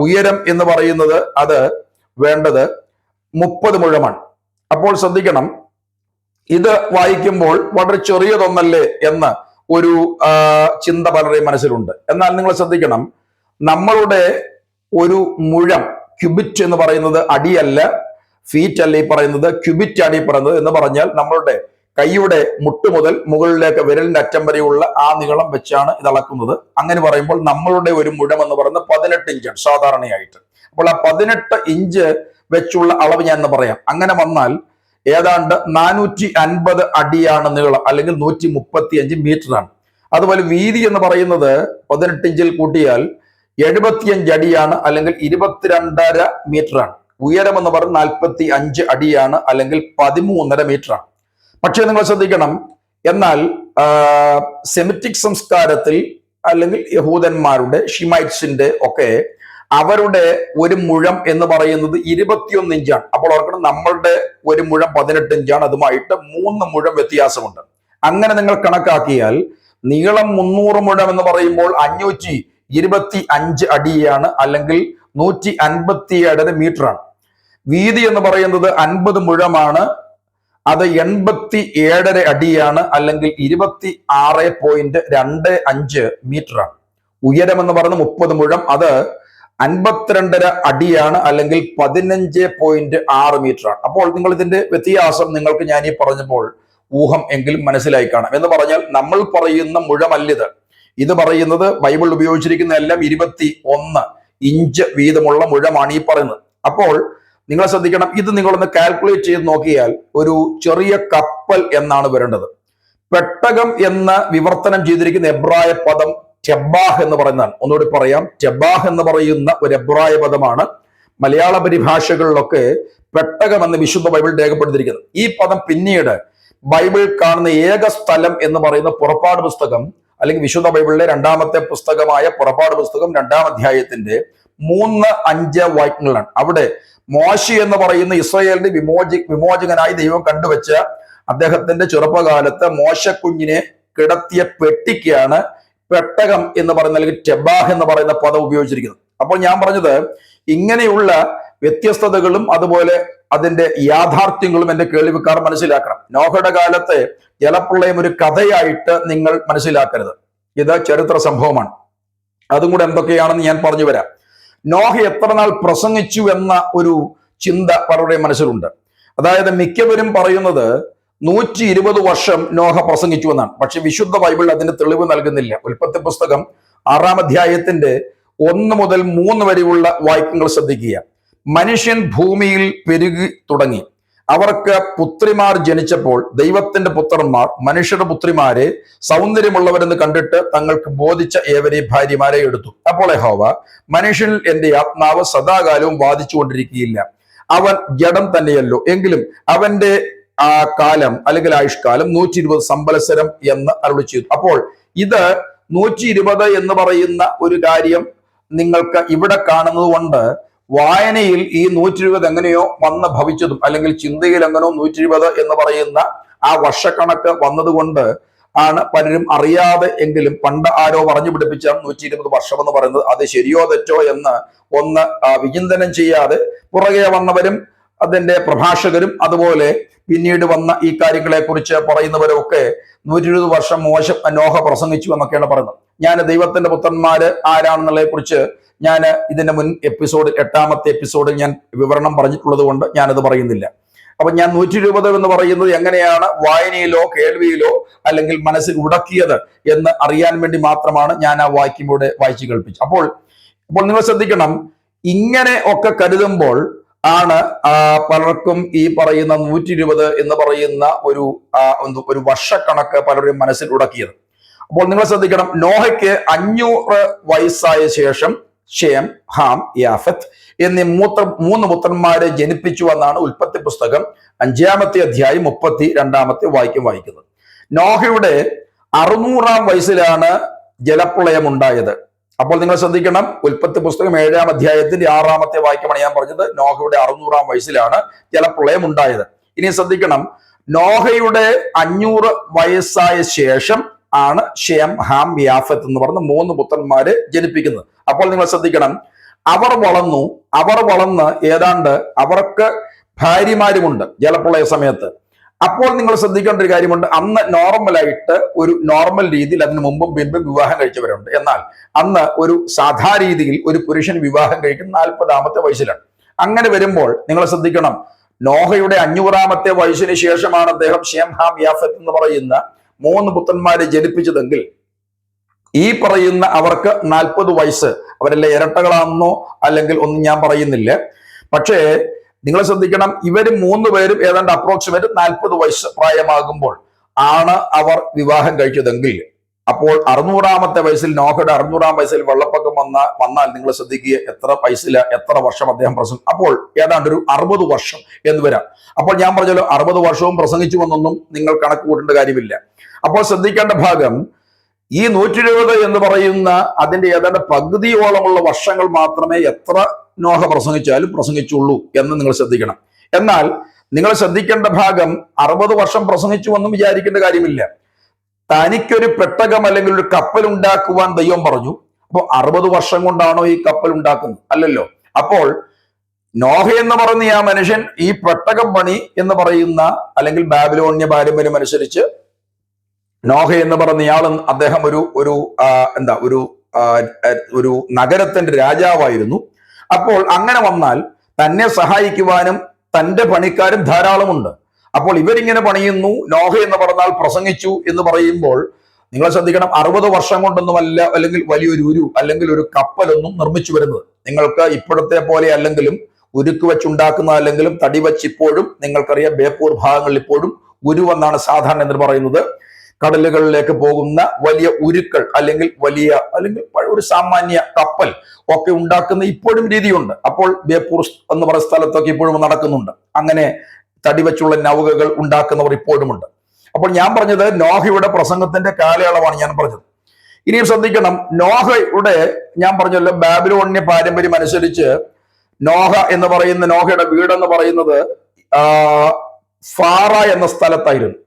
ഉയരം എന്ന് പറയുന്നത് അത് വേണ്ടത് 30 മുഴമാണ്. അപ്പോൾ ശ്രദ്ധിക്കണം, ഇത് വായിക്കുമ്പോൾ വളരെ ചെറിയതൊന്നല്ലേ എന്ന ഒരു ചിന്ത പലരുടെയും മനസ്സിലുണ്ട്. എന്നാൽ നിങ്ങൾ ശ്രദ്ധിക്കണം, നമ്മളുടെ ഒരു മുഴം, ക്യൂബിറ്റ് എന്ന് പറയുന്നത് അടിയല്ല, ഫീറ്റ് അല്ല ഈ പറയുന്നത്, ക്യൂബിറ്റ് ആണ് ഈ പറയുന്നത്. എന്ന് പറഞ്ഞാൽ നമ്മളുടെ കൈയുടെ മുട്ട് മുതൽ മുകളിലേക്ക് വിരലിന്റെ അറ്റം വരെയുള്ള ആ നീളം വെച്ചാണ് ഇത് അളക്കുന്നത്. അങ്ങനെ പറയുമ്പോൾ നമ്മളുടെ ഒരു മുഴം എന്ന് പറയുന്നത് 18 ഇഞ്ചാണ് സാധാരണയായിട്ട്. അപ്പോൾ ആ 18 ഇഞ്ച് വെച്ചുള്ള അളവ് ഞാൻ എന്ന് പറയാം. അങ്ങനെ വന്നാൽ ഏതാണ്ട് 450 അടിയാണ് നീളം, അല്ലെങ്കിൽ 135 മീറ്റർ ആണ്. അതുപോലെ വീതി എന്ന് പറയുന്നത് 18 ഇഞ്ചിൽ കൂട്ടിയാൽ 75 അടിയാണ്, അല്ലെങ്കിൽ 22.5 മീറ്റർ ആണ്. ഉയരം എന്ന് പറയുന്നത് 45 അടിയാണ്, അല്ലെങ്കിൽ 13.5 മീറ്റർ ആണ്. പക്ഷേ നിങ്ങൾ ശ്രദ്ധിക്കണം, എന്നാൽ സെമിറ്റിക് സംസ്കാരത്തിൽ അല്ലെങ്കിൽ യഹൂദന്മാരുടെ ഷിമൈറ്റ്സിന്റെ ഒക്കെ അവരുടെ ഒരു മുഴം എന്ന് പറയുന്നത് 21 ഇഞ്ചാണ്. അപ്പോൾ ഓർക്കണം, നമ്മളുടെ ഒരു മുഴം 18 ഇഞ്ചാണ്, അതുമായിട്ട് 3 മുഴം വ്യത്യാസമുണ്ട്. അങ്ങനെ നിങ്ങൾ കണക്കാക്കിയാൽ നീളം 300 മുഴം എന്ന് പറയുമ്പോൾ 525 അടിയാണ്, അല്ലെങ്കിൽ 157 മീറ്റർ ആണ്. വീതി എന്ന് പറയുന്നത് 50 മുഴമാണ്, അത് 87.5 അടിയാണ്, അല്ലെങ്കിൽ 26.25 മീറ്റർ ആണ്. ഉയരം എന്ന് പറയുന്നത് 30 മുഴം, അത് 52.5 അടിയാണ്, അല്ലെങ്കിൽ 15.6 മീറ്ററാണ്. അപ്പോൾ നിങ്ങൾ ഇതിന്റെ വ്യത്യാസം നിങ്ങൾക്ക് ഞാൻ ഈ പറഞ്ഞപ്പോൾ ഊഹം എങ്കിലും മനസ്സിലായി കാണാം. എന്ന് പറഞ്ഞാൽ നമ്മൾ പറയുന്ന മുഴമല്ലിത്. ഇത് പറയുന്നത് ബൈബിൾ ഉപയോഗിച്ചിരിക്കുന്ന എല്ലാം 21 ഇഞ്ച് വീതമുള്ള മുഴമാണ് ഈ പറയുന്നത്. അപ്പോൾ നിങ്ങൾ ശ്രദ്ധിക്കണം, ഇത് നിങ്ങളൊന്ന് കാൽക്കുലേറ്റ് ചെയ്ത് നോക്കിയാൽ ഒരു ചെറിയ കപ്പൽ എന്നാണ് വരേണ്ടത്. പെട്ടകം എന്ന് വിവർത്തനം ചെയ്തിരിക്കുന്ന എബ്രായ പദം ടെബാഹ് എന്ന് പറയുന്നതാണ്. ഒന്നുകൂടി പറയാം, ടെബാഹ് എന്ന് പറയുന്ന ഒരു എബ്രായ പദമാണ്. മലയാള പരിഭാഷകളിലൊക്കെ പെട്ടകം എന്ന് വിശുദ്ധ ബൈബിൾ രേഖപ്പെടുത്തിയിരിക്കുന്നത്. ഈ പദം പിന്നീട് ബൈബിൾ കാണുന്ന ഏക സ്ഥലം എന്ന് പറയുന്ന പുറപ്പാട് പുസ്തകം, അല്ലെങ്കിൽ വിശുദ്ധ ബൈബിളിലെ രണ്ടാമത്തെ പുസ്തകമായ പുറപ്പാട് പുസ്തകം 2-ാം അധ്യായത്തിന്റെ 3-5 വാക്യങ്ങളാണ്. അവിടെ മോശെ എന്ന് പറയുന്ന ഇസ്രായേലിന്റെ വിമോചകനായി ദൈവം കണ്ടുവച്ച അദ്ദേഹത്തിന്റെ ചെറുപ്പകാലത്ത് മോശക്കുഞ്ഞിനെ കിടത്തിയ പെട്ടിക്കാണ് പെട്ടകം എന്ന് പറയുന്ന, അല്ലെങ്കിൽ ടെബാഹ് എന്ന് പറയുന്ന പദം ഉപയോഗിച്ചിരിക്കുന്നത്. അപ്പോൾ ഞാൻ പറഞ്ഞത്, ഇങ്ങനെയുള്ള വ്യത്യസ്തതകളും അതുപോലെ അതിന്റെ യാഥാർത്ഥ്യങ്ങളും എന്റെ കേൾവിക്കാർ മനസ്സിലാക്കണം. നോഹയുടെ കാലത്തെ ജലപ്രളയം ഒരു കഥയായിട്ട് നിങ്ങൾ മനസ്സിലാക്കരുത്. ഇത് ചരിത്ര സംഭവമാണ്. അതും കൂടെ എന്തൊക്കെയാണെന്ന് ഞാൻ പറഞ്ഞു വരാം. നോഹ എത്ര നാൾ പ്രസംഗിച്ചു എന്ന ഒരു ചിന്ത പലരുടെയും മനസ്സിലുണ്ട്. അതായത് മിക്കവരും പറയുന്നത് 120 വർഷം നോഹ പ്രസംഗിച്ചു എന്നാണ്. പക്ഷെ വിശുദ്ധ ബൈബിൾ അതിന് തെളിവ് നൽകുന്നില്ല. ഉൽപ്പത്തി പുസ്തകം 6-ാം അധ്യായത്തിന്റെ 1 മുതൽ 3 വരെയുള്ള വാക്യങ്ങൾ ശ്രദ്ധിക്കുക. മനുഷ്യൻ ഭൂമിയിൽ പെരുകി തുടങ്ങി. അവർക്ക് പുത്രിമാർ ജനിച്ചപ്പോൾ ദൈവത്തിന്റെ പുത്രന്മാർ മനുഷ്യരുടെ പുത്രിമാരെ സൗന്ദര്യമുള്ളവരെന്ന് കണ്ടിട്ട് തങ്ങൾക്ക് ബോധിച്ച ഏവരെയും ഭാര്യമാരെ എടുത്തു. അപ്പോൾ യഹോവ, മനുഷ്യനിൽ എന്റെ ആത്മാവ് സദാകാലവും വാദിച്ചുകൊണ്ടിരിക്കുകയില്ല. അവൻ ജഡം തന്നെയല്ലോ, എങ്കിലും അവന്റെ കാലം അല്ലെങ്കിൽ ആയുഷ്കാലം 120 സംവത്സരം എന്ന് അരുളി ചെയ്തു. അപ്പോൾ ഇത് 120 എന്ന് പറയുന്ന ഒരു കാര്യം നിങ്ങൾക്ക് ഇവിടെ കാണുന്നത് കൊണ്ട് വായനയിൽ ഈ 120 എങ്ങനെയോ വന്ന് ഭവിച്ചതും, അല്ലെങ്കിൽ ചിന്തയിൽ എങ്ങനെയോ 120 എന്ന് പറയുന്ന ആ വർഷക്കണക്ക് വന്നതുകൊണ്ട് ആണ് പലരും അറിയാതെ എങ്കിലും പണ്ട് ആരോ പറഞ്ഞു പിടിപ്പിച്ച 120 വർഷം എന്ന് പറയുന്നത് അത് ശരിയോ തെറ്റോ എന്ന് ഒന്ന് വിചിന്തനം ചെയ്യാതെ പുറകെ വന്നവരും അതിന്റെ പ്രഭാഷകരും അതുപോലെ പിന്നീട് വന്ന ഈ കാര്യങ്ങളെ കുറിച്ച് പറയുന്നവരും ഒക്കെ 120 വർഷം നോഹ പ്രസംഗിച്ചു എന്നൊക്കെയാണ് പറയുന്നത്. ഞാൻ ദൈവത്തിന്റെ പുത്രന്മാര് ആരാണെന്നുള്ളതിനെ കുറിച്ച് ഞാൻ ഇതിന്റെ മുൻ എപ്പിസോഡിൽ 8-ാമത്തെ എപ്പിസോഡിൽ ഞാൻ വിവരണം പറഞ്ഞിട്ടുള്ളത് കൊണ്ട് ഞാനത് പറയുന്നില്ല. അപ്പൊ ഞാൻ 120 എന്ന് പറയുന്നത് എങ്ങനെയാണ് വായനയിലോ കേൾവിയിലോ അല്ലെങ്കിൽ മനസ്സിൽ ഉടക്കിയത് എന്ന് അറിയാൻ വേണ്ടി മാത്രമാണ് ഞാൻ ആ വാക്യം ഇവിടെ വായിച്ചു കേൾപ്പിച്ചത്. അപ്പോൾ നിങ്ങൾ ശ്രദ്ധിക്കണം, ഇങ്ങനെ ഒക്കെ കരുതുമ്പോൾ ആണ് പലർക്കും ഈ പറയുന്ന 120 എന്ന് പറയുന്ന ഒരു വർഷക്കണക്ക് പലരുടെയും മനസ്സിൽ ഉടക്കിയത്. അപ്പോൾ നിങ്ങൾ ശ്രദ്ധിക്കണം, നോഹയ്ക്ക് 500 വയസ്സായ ശേഷം ഷേം, ഹാം, യാഫത്ത് എന്നീ 3 പുത്രന്മാരെ ജനിപ്പിച്ചു എന്നാണ് ഉൽപ്പത്തി പുസ്തകം 5-ാമത്തെ അധ്യായം 32-ാമത്തെ വാക്യം വായിക്കുന്നത്. നോഹയുടെ 600-ാം വയസ്സിലാണ് ജലപ്രളയം ഉണ്ടായത്. അപ്പോൾ നിങ്ങൾ ശ്രദ്ധിക്കണം, ഉൽപ്പത്തി പുസ്തകം 7-ാം അധ്യായത്തിന്റെ 6-ാമത്തെ വാക്യമാണ് ഞാൻ പറഞ്ഞത്. നോഹയുടെ 600-ാം വയസ്സിലാണ് ജലപ്രളയം ഉണ്ടായത്. ഇനി ശ്രദ്ധിക്കണം, നോഹയുടെ 500 വയസ്സായ ശേഷം ആണ് ഷേം, ഹാം, യാഫത്ത് എന്ന് പറഞ്ഞ 3 പുത്രന്മാരെ ജനിപ്പിക്കുന്നത്. അപ്പോൾ നിങ്ങൾ ശ്രദ്ധിക്കണം, അവർ വളർന്ന് ഏതാണ്ട് അവർക്ക് ഭാര്യമാരുമുണ്ട് ജലപ്രളയ സമയത്ത്. അപ്പോൾ നിങ്ങൾ ശ്രദ്ധിക്കേണ്ട ഒരു കാര്യമുണ്ട്, അന്ന് നോർമലായിട്ട് ഒരു നോർമൽ രീതിയിൽ അതിന് മുമ്പും പിൻപും വിവാഹം കഴിച്ചവരുണ്ട്. എന്നാൽ അന്ന് ഒരു സാധാരണ രീതിയിൽ ഒരു പുരുഷൻ വിവാഹം കഴിക്കുന്ന 40-ാമത്തെ വയസ്സിലാണ്. അങ്ങനെ വരുമ്പോൾ നിങ്ങൾ ശ്രദ്ധിക്കണം, നോഹയുടെ 500-ാമത്തെ വയസ്സിന് ശേഷമാണ് അദ്ദേഹം ഷേം, ഹാം, യാഫത്ത് എന്ന് പറയുന്ന 3 പുത്രന്മാരെ ജനിപ്പിച്ചതെങ്കിൽ ഈ പറയുന്ന അവർക്ക് 40 വയസ്സ്, അവരെല്ലാം ഇരട്ടകളാണെന്നോ അല്ലെങ്കിൽ ഒന്നും ഞാൻ പറയുന്നില്ല. പക്ഷേ നിങ്ങൾ ശ്രദ്ധിക്കണം, ഇവര് 3 പേരും ഏതാണ്ട് അപ്രോക്സിമേറ്റ് 40 വയസ്സ് പ്രായമാകുമ്പോൾ ആണ് അവർ വിവാഹം കഴിച്ചതെങ്കിൽ, അപ്പോൾ 600-ാമത്തെ വയസ്സിൽ, നോഹയുടെ 600-ാം വയസ്സിൽ വെള്ളപ്പൊക്കം വന്നാൽ നിങ്ങൾ ശ്രദ്ധിക്കുക എത്ര വർഷം അദ്ദേഹം പ്രസംഗിച്ചു. അപ്പോൾ ഏതാണ്ട് ഒരു 60 വർഷം എന്ന് വരാം. അപ്പോൾ ഞാൻ പറഞ്ഞല്ലോ, 60 വർഷവും പ്രസംഗിച്ചു വന്നൊന്നും നിങ്ങൾ കണക്ക് കൂട്ടേണ്ട കാര്യമില്ല. അപ്പോൾ ശ്രദ്ധിക്കേണ്ട ഭാഗം, ഈ 120 എന്ന് പറയുന്ന അതിന്റെ ഏതാണ്ട് പകുതിയോളമുള്ള വർഷങ്ങൾ മാത്രമേ എത്ര നോഹ പ്രസംഗിച്ചാലും പ്രസംഗിച്ചുള്ളൂ എന്ന് നിങ്ങൾ ശ്രദ്ധിക്കണം. എന്നാൽ നിങ്ങൾ ശ്രദ്ധിക്കേണ്ട ഭാഗം, 60 വർഷം പ്രസംഗിച്ചു എന്നും വിചാരിക്കേണ്ട കാര്യമില്ല. തനിക്കൊരു പെട്ടകം അല്ലെങ്കിൽ ഒരു കപ്പൽ ഉണ്ടാക്കുവാൻ ദൈവം പറഞ്ഞു. അപ്പോൾ 60 വർഷം കൊണ്ടാണോ ഈ കപ്പൽ ഉണ്ടാക്കുന്നത്? അല്ലല്ലോ. അപ്പോൾ നോഹ എന്ന് പറയുന്ന ആ മനുഷ്യൻ ഈ പെട്ടകം പണി എന്ന് പറയുന്ന, അല്ലെങ്കിൽ ബാബിലോണ്യ പാരമ്പര്യം അനുസരിച്ച് നോഹ എന്ന് പറഞ്ഞ അദ്ദേഹം ഒരു നഗരത്തിന്റെ രാജാവായിരുന്നു. അപ്പോൾ അങ്ങനെ വന്നാൽ തന്നെ സഹായിക്കുവാനും തന്റെ പണിക്കാരും ധാരാളമുണ്ട്. അപ്പോൾ ഇവരിങ്ങനെ പണിയുന്നു, നോഹ എന്ന് പറഞ്ഞാൽ പ്രസംഗിച്ചു എന്ന് പറയുമ്പോൾ നിങ്ങൾ ശ്രദ്ധിക്കണം, 60 വർഷം കൊണ്ടൊന്നുമല്ല അല്ലെങ്കിൽ വലിയൊരു അല്ലെങ്കിൽ ഒരു കപ്പലൊന്നും നിർമ്മിച്ചു വരുന്നത്. നിങ്ങൾക്ക് ഇപ്പോഴത്തെ പോലെ അല്ലെങ്കിലും ഉരുക്ക് വെച്ചുണ്ടാക്കുന്ന അല്ലെങ്കിലും തടി വെച്ച് ഇപ്പോഴും നിങ്ങൾക്കറിയാം ബേപ്പൂർ ഭാഗങ്ങളിൽ ഇപ്പോഴും ഉരുവെന്നാണ് സാധാരണ എന്ന് പറയുന്നത്. കടലുകളിലേക്ക് പോകുന്ന വലിയ ഉരുക്കൾ അല്ലെങ്കിൽ ഒരു സാമാന്യ കപ്പൽ ഒക്കെ ഉണ്ടാക്കുന്ന ഇപ്പോഴും രീതിയുണ്ട്. അപ്പോൾ ബേപ്പൂർ എന്ന് പറയുന്ന സ്ഥലത്തൊക്കെ ഇപ്പോഴും നടക്കുന്നുണ്ട്. അങ്ങനെ തടി വെച്ചുള്ള നൗകകൾ ഉണ്ടാക്കുന്നവർ ഇപ്പോഴുമുണ്ട്. അപ്പോൾ ഞാൻ പറഞ്ഞത് നോഹയുടെ പ്രസംഗത്തിന്റെ കാലയളവാണ് ഞാൻ പറഞ്ഞത്. ഇനിയും ശ്രദ്ധിക്കണം, നോഹയുടെ ഞാൻ പറഞ്ഞല്ലോ ബാബിലോണിയ പാരമ്പര്യം അനുസരിച്ച് നോഹ എന്ന് പറയുന്ന നോഹയുടെ വീടെന്ന് പറയുന്നത് ഫാറ എന്ന സ്ഥലത്തായിരുന്നു.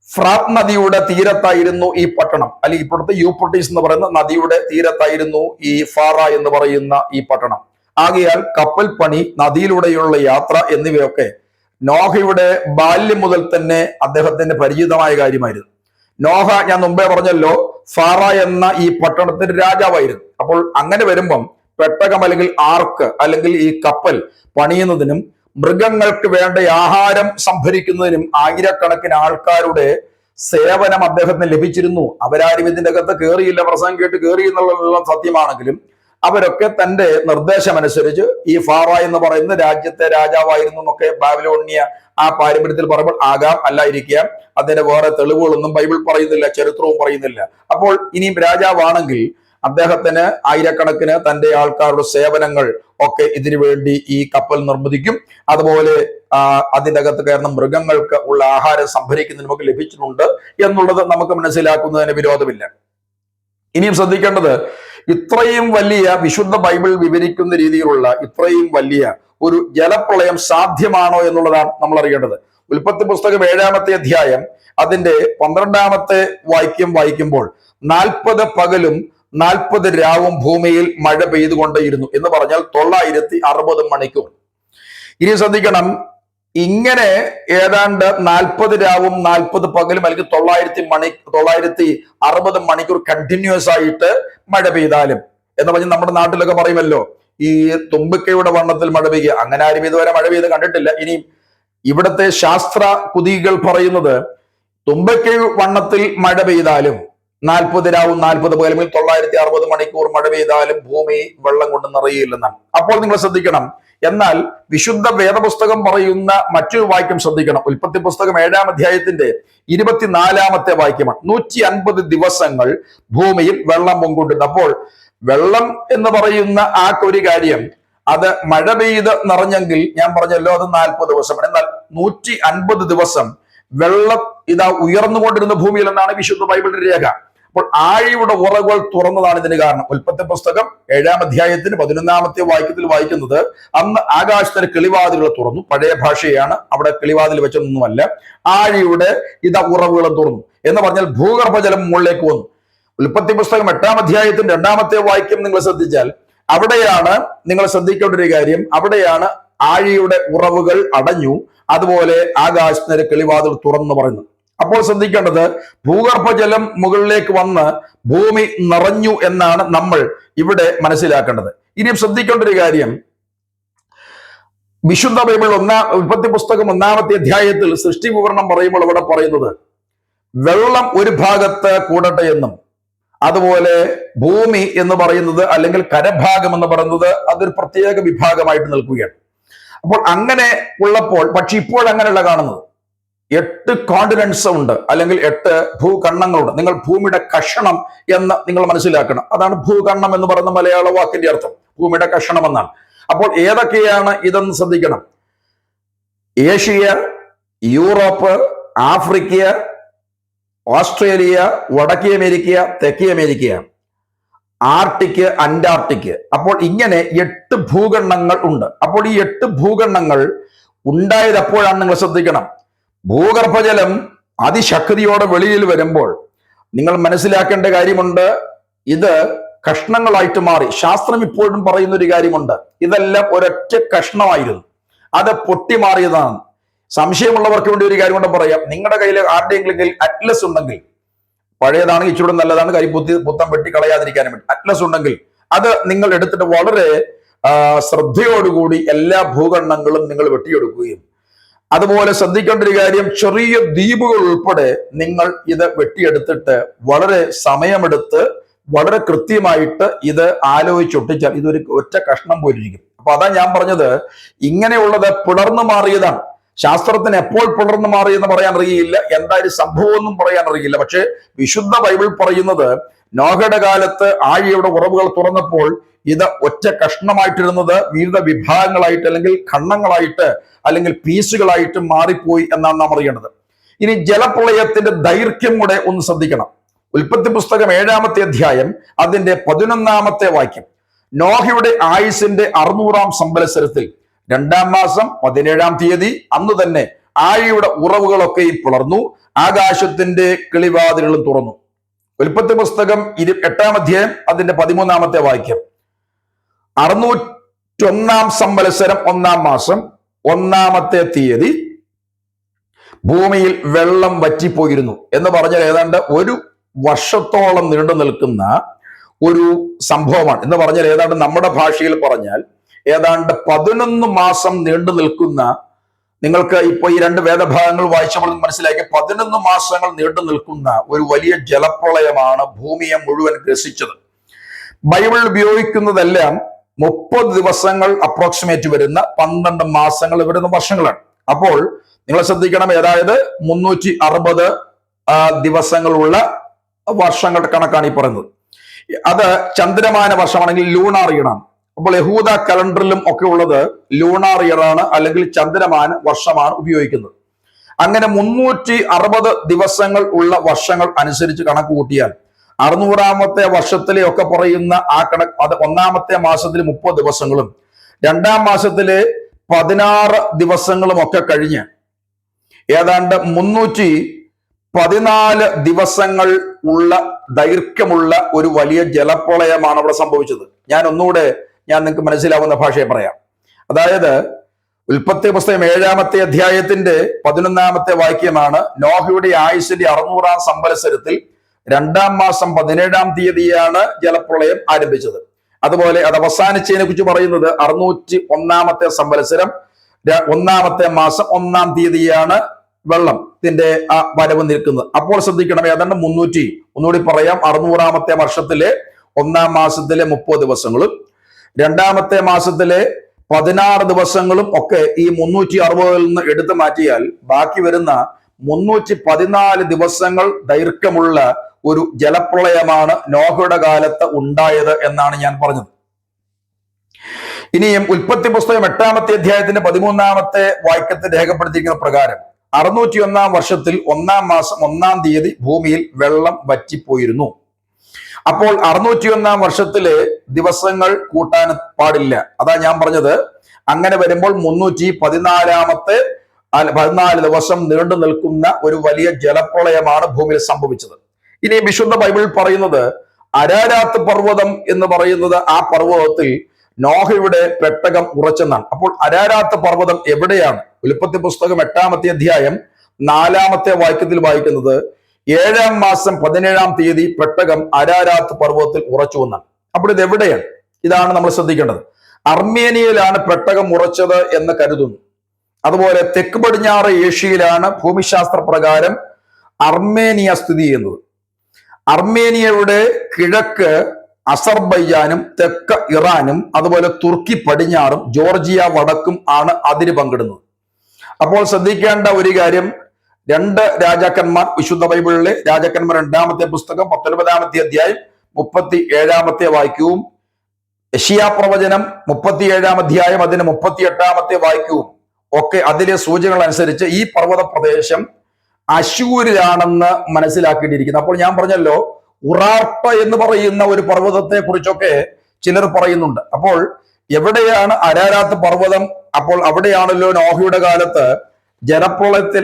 ഫ്രാത്ത് നദിയുടെ തീരത്തായിരുന്നു ഈ പട്ടണം, അല്ലെങ്കിൽ ഇപ്പോഴത്തെ യൂഫ്രട്ടീസ് എന്ന് പറയുന്ന നദിയുടെ തീരത്തായിരുന്നു ഈ ഫാറ എന്ന് പറയുന്ന ഈ പട്ടണം. ആകയാൽ കപ്പൽ പണി, നദിയിലൂടെയുള്ള യാത്ര എന്നിവയൊക്കെ നോഹയുടെ ബാല്യം മുതൽ തന്നെ അദ്ദേഹത്തിന് പരിചിതമായ കാര്യമായിരുന്നു. നോഹ ഞാൻ മുമ്പേ പറഞ്ഞല്ലോ ഫാറ എന്ന ഈ പട്ടണത്തിന്റെ രാജാവായിരുന്നു. അപ്പോൾ അങ്ങനെ വരുമ്പം പെട്ടകം അല്ലെങ്കിൽ ആർക്ക് അല്ലെങ്കിൽ ഈ കപ്പൽ പണിയുന്നതിനും മൃഗങ്ങൾക്ക് വേണ്ട ആഹാരം സംഭരിക്കുന്നതിനും ആയിരക്കണക്കിന് ആൾക്കാരുടെ സേവനം അദ്ദേഹത്തിന് ലഭിച്ചിരുന്നു. അവരാരും ഇതിന്റെ അകത്ത് കയറിയില്ല, പ്രസംഗം കേട്ട് കയറി എന്നുള്ള സത്യമാണെങ്കിലും അവരൊക്കെ തന്റെ നിർദ്ദേശമനുസരിച്ച് ഈ ഫാറ എന്ന് പറയുന്ന രാജ്യത്തെ രാജാവായിരുന്നു എന്നൊക്കെ ബാബിലോണിയ ആ പാരമ്പര്യത്തിൽ പറയുമ്പോൾ ആകാം, അല്ലായിരിക്കാം. അതിന് വേറെ തെളിവുകളൊന്നും ബൈബിൾ പറയുന്നില്ല, ചരിത്രവും പറയുന്നില്ല. അപ്പോൾ ഇനിയും രാജാവാണെങ്കിൽ അദ്ദേഹത്തിന് ആയിരക്കണക്കിന് തന്റെ ആൾക്കാരുടെ സേവനങ്ങൾ ഒക്കെ ഇതിനു വേണ്ടി ഈ കപ്പൽ നിർമ്മിക്കും. അതുപോലെ അതിൻ്റെ അകത്ത് കയറുന്ന മൃഗങ്ങൾക്ക് ഉള്ള ആഹാരം സംഭരിക്കുന്നതിന് നമുക്ക് ലഭിച്ചിട്ടുണ്ട് എന്നുള്ളത് നമുക്ക് മനസ്സിലാക്കുന്നതിന് വിരോധമില്ല. ഇനിയും ശ്രദ്ധിക്കേണ്ടത്, ഇത്രയും വലിയ വിശുദ്ധ ബൈബിൾ വിവരിക്കുന്ന രീതിയിലുള്ള ഇത്രയും വലിയ ഒരു ജലപ്രളയം സാധ്യമാണോ എന്നുള്ളതാണ് നമ്മൾ അറിയേണ്ടത്. ഉൽപ്പത്തി പുസ്തകം 7-ാമത്തെ അധ്യായം അതിന്റെ 12-ാമത്തെ വാക്യം വായിക്കുമ്പോൾ 40 പകലും 40 രാവും ഭൂമിയിൽ മഴ പെയ്തുകൊണ്ടേയിരുന്നു എന്ന് പറഞ്ഞാൽ 960 മണിക്കൂർ. ഇനി ശ്രദ്ധിക്കണം, ഇങ്ങനെ ഏതാണ്ട് 40 രാവും 40 പകലും അല്ലെങ്കിൽ 960 മണിക്കൂർ കണ്ടിന്യൂസ് ആയിട്ട് മഴ പെയ്താലും എന്ന് പറഞ്ഞാൽ നമ്മുടെ നാട്ടിലൊക്കെ പറയുമല്ലോ ഈ തുമ്പിക്കയുടെ വണ്ണത്തിൽ മഴ പെയ്യുക. അങ്ങനെ ആരും ഇതുവരെ മഴ പെയ്ത് കണ്ടിട്ടില്ല. ഇനി ഇവിടുത്തെ ശാസ്ത്ര കുതികൾ പറയുന്നത് തുമ്പിക്കൈ വണ്ണത്തിൽ മഴ പെയ്താലും 40 രാവും 40 പകലും 960 മണിക്കൂർ മഴ പെയ്താലും ഭൂമി വെള്ളം കൊണ്ട് നിറയില്ലെന്നാണ്. അപ്പോൾ നിങ്ങൾ ശ്രദ്ധിക്കണം. എന്നാൽ വിശുദ്ധ വേദപുസ്തകം പറയുന്ന മറ്റൊരു വാക്യം ശ്രദ്ധിക്കണം. ഉൽപ്പത്തി പുസ്തകം 7-ാം അധ്യായത്തിന്റെ 24-ാമത്തെ വാക്യമാണ്. 150 ദിവസങ്ങൾ ഭൂമിയിൽ വെള്ളം പൊങ്കൊണ്ടിരുന്നു. അപ്പോൾ വെള്ളം എന്ന് പറയുന്ന ആ ഒരു കാര്യം അത് മഴ പെയ്ത് നിറഞ്ഞെങ്കിൽ ഞാൻ പറഞ്ഞല്ലോ അത് 40 ദിവസം. എന്നാൽ 150 ദിവസം വെള്ളം ഇതാ ഉയർന്നുകൊണ്ടിരുന്ന ഭൂമിയിൽ എന്നാണ് വിശുദ്ധ ബൈബിളിന്റെ രേഖ. അപ്പോൾ ആഴിയുടെ ഉറവുകൾ തുറന്നതാണ് ഇതിന് കാരണം. ഉൽപ്പത്തി പുസ്തകം 7-ാം അധ്യായത്തിന് 11-ാമത്തെ വാക്യത്തിൽ വായിക്കുന്നത്, അന്ന് ആകാശത്തിന് കിളിവാതിലുകൾ തുറന്നു. പഴയ ഭാഷയാണ്, അവിടെ കിളിവാതിൽ വെച്ചൊന്നുമല്ല. ആഴിയുടെ ഉറവുകളും തുറന്നു എന്ന് പറഞ്ഞാൽ ഭൂഗർഭജലം മുകളിലേക്ക് വന്നു. ഉൽപ്പത്തി പുസ്തകം 8-ാം അധ്യായത്തിന്റെ 2-ാമത്തെ വാക്യം നിങ്ങൾ ശ്രദ്ധിച്ചാൽ അവിടെയാണ് നിങ്ങൾ ശ്രദ്ധിക്കേണ്ട ഒരു കാര്യം, അവിടെയാണ് ആഴിയുടെ ഉറവുകൾ അടഞ്ഞു, അതുപോലെ ആകാശത്തിന് കിളിവാതിൽ തുറന്നു പറയുന്നത്. അപ്പോൾ ശ്രദ്ധിക്കേണ്ടത്, ഭൂഗർഭജലം മുകളിലേക്ക് വന്ന് ഭൂമി നിറഞ്ഞു എന്നാണ് നമ്മൾ ഇവിടെ മനസ്സിലാക്കേണ്ടത്. ഇനിയും ശ്രദ്ധിക്കേണ്ട ഒരു കാര്യം, വിശുദ്ധ ബൈബിൾ ഉൽപ്പത്തി പുസ്തകം 1-ാമത്തെ അധ്യായത്തിൽ സൃഷ്ടി വിവരണം പറയുമ്പോൾ ഇവിടെ പറയുന്നത് വെള്ളം ഒരു ഭാഗത്ത് കൂടട്ടെ എന്നും, അതുപോലെ ഭൂമി എന്ന് പറയുന്നത് അല്ലെങ്കിൽ കരഭാഗം എന്ന് പറയുന്നത് അതൊരു പ്രത്യേക വിഭാഗമായിട്ട് നിൽക്കുകയാണ്. അപ്പോൾ അങ്ങനെ ഉള്ളപ്പോൾ, പക്ഷെ ഇപ്പോൾ അങ്ങനെയല്ല കാണുന്നത്. 8 കോണ്ടിനെന്റ്സ് ഉണ്ട്, അല്ലെങ്കിൽ 8 ഭൂഖണ്ഡങ്ങളുണ്ട്. നിങ്ങൾ ഭൂമിയുടെ കഷണം എന്ന് നിങ്ങൾ മനസ്സിലാക്കണം. അതാണ് ഭൂഖണ്ഡം എന്ന് പറയുന്ന മലയാള വാക്കിന്റെ അർത്ഥം, ഭൂമിയുടെ കഷണം എന്നാണ്. അപ്പോൾ ഏതൊക്കെയാണ് ഇതെന്ന് ശ്രദ്ധിക്കണം. ഏഷ്യ, യൂറോപ്പ്, ആഫ്രിക്ക, ഓസ്ട്രേലിയ, വടക്കേ അമേരിക്ക, തെക്കേ അമേരിക്ക, ആർട്ടിക്, അന്റാർട്ടിക്. അപ്പോൾ ഇങ്ങനെ 8 ഭൂഖണ്ഡങ്ങൾ ഉണ്ട്. അപ്പോൾ ഈ 8 ഭൂഖണ്ഡങ്ങൾ ഉണ്ടായത് എപ്പോഴാണ് നിങ്ങൾ ശ്രദ്ധിക്കണം. ഭൂഗർഭജലം അതിശക്തിയോടെ വെളിയിൽ വരുമ്പോൾ നിങ്ങൾ മനസ്സിലാക്കേണ്ട കാര്യമുണ്ട്, ഇത് കഷ്ണങ്ങളായിട്ട് മാറി. ശാസ്ത്രം ഇപ്പോഴും പറയുന്ന ഒരു കാര്യമുണ്ട്, ഇതെല്ലാം ഒരൊറ്റ കഷ്ണമായിരുന്നു, അത് പൊട്ടിമാറിയതാണ്. സംശയമുള്ളവർക്ക് വേണ്ടി ഒരു കാര്യം കൊണ്ട് പറയാം. നിങ്ങളുടെ കയ്യിൽ ആരുടെയെങ്കിലും അറ്റ്ലസ് ഉണ്ടെങ്കിൽ, പഴയതാണെങ്കിൽ ഇച്ചിരി നല്ലതാണ്, കരി പുത്തം വെട്ടി കളയാതിരിക്കാനും വേണ്ടി അറ്റ്ലസ് ഉണ്ടെങ്കിൽ അത് നിങ്ങൾ എടുത്തിട്ട് വളരെ ശ്രദ്ധയോടുകൂടി എല്ലാ ഭൂഖണ്ഡങ്ങളും നിങ്ങൾ വെട്ടിയെടുക്കുകയും, അതുപോലെ ശ്രദ്ധിക്കേണ്ട ഒരു കാര്യം, ചെറിയ ദ്വീപുകൾ ഉൾപ്പെടെ നിങ്ങൾ ഇത് വെട്ടിയെടുത്തിട്ട് വളരെ സമയമെടുത്ത് വളരെ കൃത്യമായിട്ട് ഇത് ആലോചിച്ചൊട്ടിച്ചാൽ ഇതൊരു ഒറ്റ കഷ്ണം പോലിരിക്കും. അപ്പൊ അതാ ഞാൻ പറഞ്ഞത്, ഇങ്ങനെയുള്ളത് പിളർന്നു മാറിയതാണ്. ശാസ്ത്രത്തിന് എപ്പോൾ പിളർന്നു മാറിയെന്ന് പറയാൻ അറിയില്ല, എന്തായാലും സംഭവമൊന്നും പറയാൻ അറിയില്ല. പക്ഷെ വിശുദ്ധ ബൈബിൾ പറയുന്നത് നോഹയുടെ കാലത്ത് ആഴിയുടെ ഉറവുകൾ തുറന്നപ്പോൾ ഇത് ഒറ്റ കഷ്ണമായിട്ടിരുന്നത് വിവിധ വിഭാഗങ്ങളായിട്ട് അല്ലെങ്കിൽ ഖണ്ഡങ്ങളായിട്ട് അല്ലെങ്കിൽ പീസുകളായിട്ട് മാറിപ്പോയി എന്നാണ് നാം അറിയേണ്ടത്. ഇനി ജലപ്രളയത്തിന്റെ ദൈർഘ്യം കൂടെ ഒന്ന് ശ്രദ്ധിക്കണം. ഉൽപ്പത്തി പുസ്തകം 7-ാമത്തെ അധ്യായം അതിന്റെ 11-ാമത്തെ വാക്യം. നോഹയുടെ ആയുസിന്റെ 600-ാം സംവത്സരത്തിൽ 2-ാം മാസം 17-ാം തീയതി അന്ന് തന്നെ ആഴിയുടെ ഉറവുകളൊക്കെയും പിളർന്നു, ആകാശത്തിന്റെ കിളിവാതിലുകളും തുറന്നു. ഉൽപ്പത്തി പുസ്തകം 8-ാം അധ്യായം അതിന്റെ 13-ാമത്തെ വാക്യം. 601-ാം സംവത്സരം 1-ാം മാസം 1-ാമത്തെ തീയതി ഭൂമിയിൽ വെള്ളം വറ്റിപ്പോയിരുന്നു എന്ന് പറഞ്ഞാൽ ഏതാണ്ട് ഒരു വർഷത്തോളം നീണ്ടു നിൽക്കുന്ന ഒരു സംഭവമാണ്. എന്ന് പറഞ്ഞാൽ ഏതാണ്ട് നമ്മുടെ ഭാഷയിൽ പറഞ്ഞാൽ ഏതാണ്ട് 11 മാസം നീണ്ടു നിൽക്കുന്ന, നിങ്ങൾക്ക് ഇപ്പൊ ഈ 2 വേദഭാഗങ്ങൾ വായിച്ചപ്പോൾ മനസ്സിലാക്കി, 11 മാസങ്ങൾ നീണ്ടു നിൽക്കുന്ന ഒരു വലിയ ജലപ്രളയമാണ് ഭൂമിയെ മുഴുവൻ ഗ്രസിച്ചത്. ബൈബിൾ ഉപയോഗിക്കുന്നതെല്ലാം 30 ദിവസങ്ങൾ അപ്രോക്സിമേറ്റ് വരുന്ന 12 മാസങ്ങൾ വരുന്ന വർഷങ്ങളാണ്. അപ്പോൾ നിങ്ങൾ ശ്രദ്ധിക്കണം, അതായത് 360 ദിവസങ്ങളുള്ള വർഷങ്ങളുടെ കണക്കാണ് ഈ പറയുന്നത്. അത് ചന്ദ്രമാന വർഷമാണെങ്കിൽ ലൂണാർ ഇയർ ആണ്. അപ്പോൾ യഹൂദ കലണ്ടറിലും ഒക്കെ ഉള്ളത് ലൂണാർ ഇയർ ആണ്, അല്ലെങ്കിൽ ചന്ദ്രമാന വർഷമാണ് ഉപയോഗിക്കുന്നത്. അങ്ങനെ 360 ദിവസങ്ങൾ ഉള്ള വർഷങ്ങൾ അനുസരിച്ച് കണക്ക് കൂട്ടിയാൽ 600-ാമത്തെ വർഷത്തിലെ ഒക്കെ പറയുന്ന ആ കണക്ക്, അത് 1-ാമത്തെ മാസത്തിൽ 30 ദിവസങ്ങളും 2-ാം മാസത്തിലെ 16 ദിവസങ്ങളും ഒക്കെ കഴിഞ്ഞ് ഏതാണ്ട് 314 ദിവസങ്ങൾ ഉള്ള ദൈർഘ്യമുള്ള ഒരു വലിയ ജലപ്രളയമാണ് അവിടെ സംഭവിച്ചത്. ഞാൻ നിങ്ങൾക്ക് മനസ്സിലാവുന്ന ഭാഷയെ പറയാം. അതായത് ഉൽപ്പത്തി പുസ്തകം 7-ാമത്തെ അധ്യായത്തിന്റെ 11-ാമത്തെ വാക്യമാണ്, നോഹയുടെ ആയുസിന്റെ 600-ാം സംവത്സരത്തിൽ 2-ാം മാസം 17-ാം തീയതിയാണ് ജലപ്രളയം ആരംഭിച്ചത്. അതുപോലെ അത് അവസാനിച്ചതിനെ കുറിച്ച് പറയുന്നത് 601-ാമത്തെ സംവത്സരം 1-ാമത്തെ മാസം 1-ാം തീയതിയാണ് വെള്ളത്തിന്റെ ആ വരവ് നിൽക്കുന്നത്. അപ്പോൾ ശ്രദ്ധിക്കണം, ഏതാണ്ട് 600-ാമത്തെ വർഷത്തിലെ 1-ാം മാസത്തിലെ 30 ദിവസങ്ങളും 2-ാമത്തെ മാസത്തിലെ 16 ദിവസങ്ങളും ഒക്കെ ഈ 360-ൽ നിന്ന് എടുത്തു മാറ്റിയാൽ ബാക്കി വരുന്ന 314 ദിവസങ്ങൾ ദൈർഘ്യമുള്ള ഒരു ജലപ്രളയമാണ് നോഹയുടെ കാലത്ത് ഉണ്ടായത് എന്നാണ് ഞാൻ പറഞ്ഞത്. ഇനിയും ഉൽപ്പത്തി പുസ്തകം 8-ാമത്തെ അധ്യായത്തിന്റെ 13-ാമത്തെ വാക്യത്തിൽ രേഖപ്പെടുത്തിയിരിക്കുന്ന പ്രകാരം 601-ാം വർഷത്തിൽ 1-ാം മാസം 1-ാം തീയതി ഭൂമിയിൽ വെള്ളം വറ്റിപ്പോയിരുന്നു. അപ്പോൾ 601-ാം വർഷത്തിലെ ദിവസങ്ങൾ കൂട്ടാൻ പാടില്ല. അതാ ഞാൻ പറഞ്ഞത്, അങ്ങനെ വരുമ്പോൾ 314 ദിവസം നീണ്ടു നിൽക്കുന്ന ഒരു വലിയ ജലപ്രളയമാണ് ഭൂമിയിൽ സംഭവിച്ചത്. ഇനി വിശുദ്ധ ബൈബിളിൽ പറയുന്നത് അരാരാത്ത് പർവ്വതം എന്ന് പറയുന്നത്, ആ പർവ്വതത്തിൽ നോഹയുടെ പെട്ടകം ഉറച്ചെന്നാണ്. അപ്പോൾ അരാരാത്ത് പർവ്വതം എവിടെയാണ്? ഉൽപ്പത്തി പുസ്തകം 8-ാമത്തെ അധ്യായം 4-ാമത്തെ വാക്യത്തിൽ വായിക്കുന്നത് 7-ാം മാസം 17-ാം തീയതി പെട്ടകം അരാരാത്ത് പർവ്വതത്തിൽ ഉറച്ചു എന്നാണ്. അപ്പോൾ ഇത് എവിടെയാണ്? ഇതാണ് നമ്മൾ ശ്രദ്ധിക്കേണ്ടത്. അർമേനിയയിലാണ് പെട്ടകം ഉറച്ചത് എന്ന് കരുതുന്നു. അതുപോലെ തെക്ക് പടിഞ്ഞാറ് ഏഷ്യയിലാണ് ഭൂമിശാസ്ത്ര പ്രകാരം അർമേനിയ സ്ഥിതി ചെയ്യുന്നത്. അർമേനിയയുടെ കിഴക്ക് അസർബൈജാനും തെക്ക് ഇറാനും അതുപോലെ തുർക്കി പടിഞ്ഞാറും ജോർജിയ വടക്കും ആണ് അതിര് പങ്കിടുന്നത്. അപ്പോൾ ശ്രദ്ധിക്കേണ്ട ഒരു കാര്യം, 2 രാജാക്കന്മാർ, വിശുദ്ധ ബൈബിളിലെ രാജാക്കന്മാർ 2-ാമത്തെ പുസ്തകം 19-ാമത്തെ അധ്യായം 37-ാമത്തെ വാക്യവും, യെശയ്യാ പ്രവചനം 37-ാം അധ്യായം അതിന് 38-ാമത്തെ വാക്യവും ഒക്കെ അതിലെ സൂചനകൾ അനുസരിച്ച് ഈ പർവ്വത പ്രദേശം അശൂരിലാണെന്ന് മനസ്സിലാക്കിയിട്ടിരിക്കുന്നു. അപ്പോൾ ഞാൻ പറഞ്ഞല്ലോ, ഉറാർട്ട എന്ന് പറയുന്ന ഒരു പർവ്വതത്തെ കുറിച്ചൊക്കെ ചിലർ പറയുന്നുണ്ട്. അപ്പോൾ എവിടെയാണ് അരാരാത്ത് പർവ്വതം? അപ്പോൾ അവിടെയാണല്ലോ നോഹയുടെ കാലത്ത് ജലപ്രളയത്തിൽ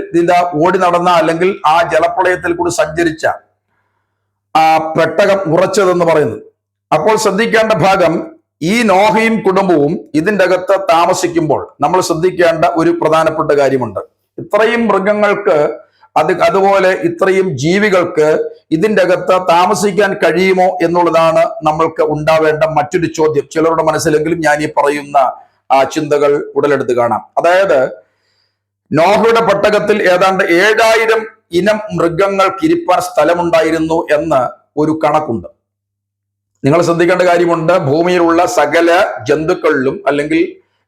ഓടി നടന്ന, അല്ലെങ്കിൽ ആ ജലപ്രളയത്തിൽ കൂടി സഞ്ചരിച്ച ആ പെട്ടകം ഉറച്ചതെന്ന് പറയുന്നത്. അപ്പോൾ ശ്രദ്ധിക്കേണ്ട ഭാഗം, ഈ നോഹയും കുടുംബവും ഇതിൻ്റെ അകത്ത് താമസിക്കുമ്പോൾ നമ്മൾ ശ്രദ്ധിക്കേണ്ട ഒരു പ്രധാനപ്പെട്ട കാര്യമുണ്ട്. ഇത്രയും മൃഗങ്ങൾക്ക് അതുപോലെ ഇത്രയും ജീവികൾക്ക് ഇതിൻ്റെ അകത്ത് താമസിക്കാൻ കഴിയുമോ എന്നുള്ളതാണ് നമ്മൾക്ക് ഉണ്ടാവേണ്ട മറ്റൊരു ചോദ്യം. ചിലരുടെ മനസ്സിലെങ്കിലും ഞാൻ ഈ പറയുന്ന ചിന്തകൾ ഉടലെടുത്ത് കാണാം. അതായത് നോഹയുടെ പെട്ടകത്തിൽ ഏതാണ്ട് 7000 ഇനം മൃഗങ്ങൾക്ക് ഇരിപ്പാൻ സ്ഥലമുണ്ടായിരുന്നു എന്ന് ഒരു കണക്കുണ്ട്. നിങ്ങൾ ശ്രദ്ധിക്കേണ്ട കാര്യമുണ്ട്, ഭൂമിയിലുള്ള സകല ജന്തുക്കളിലും അല്ലെങ്കിൽ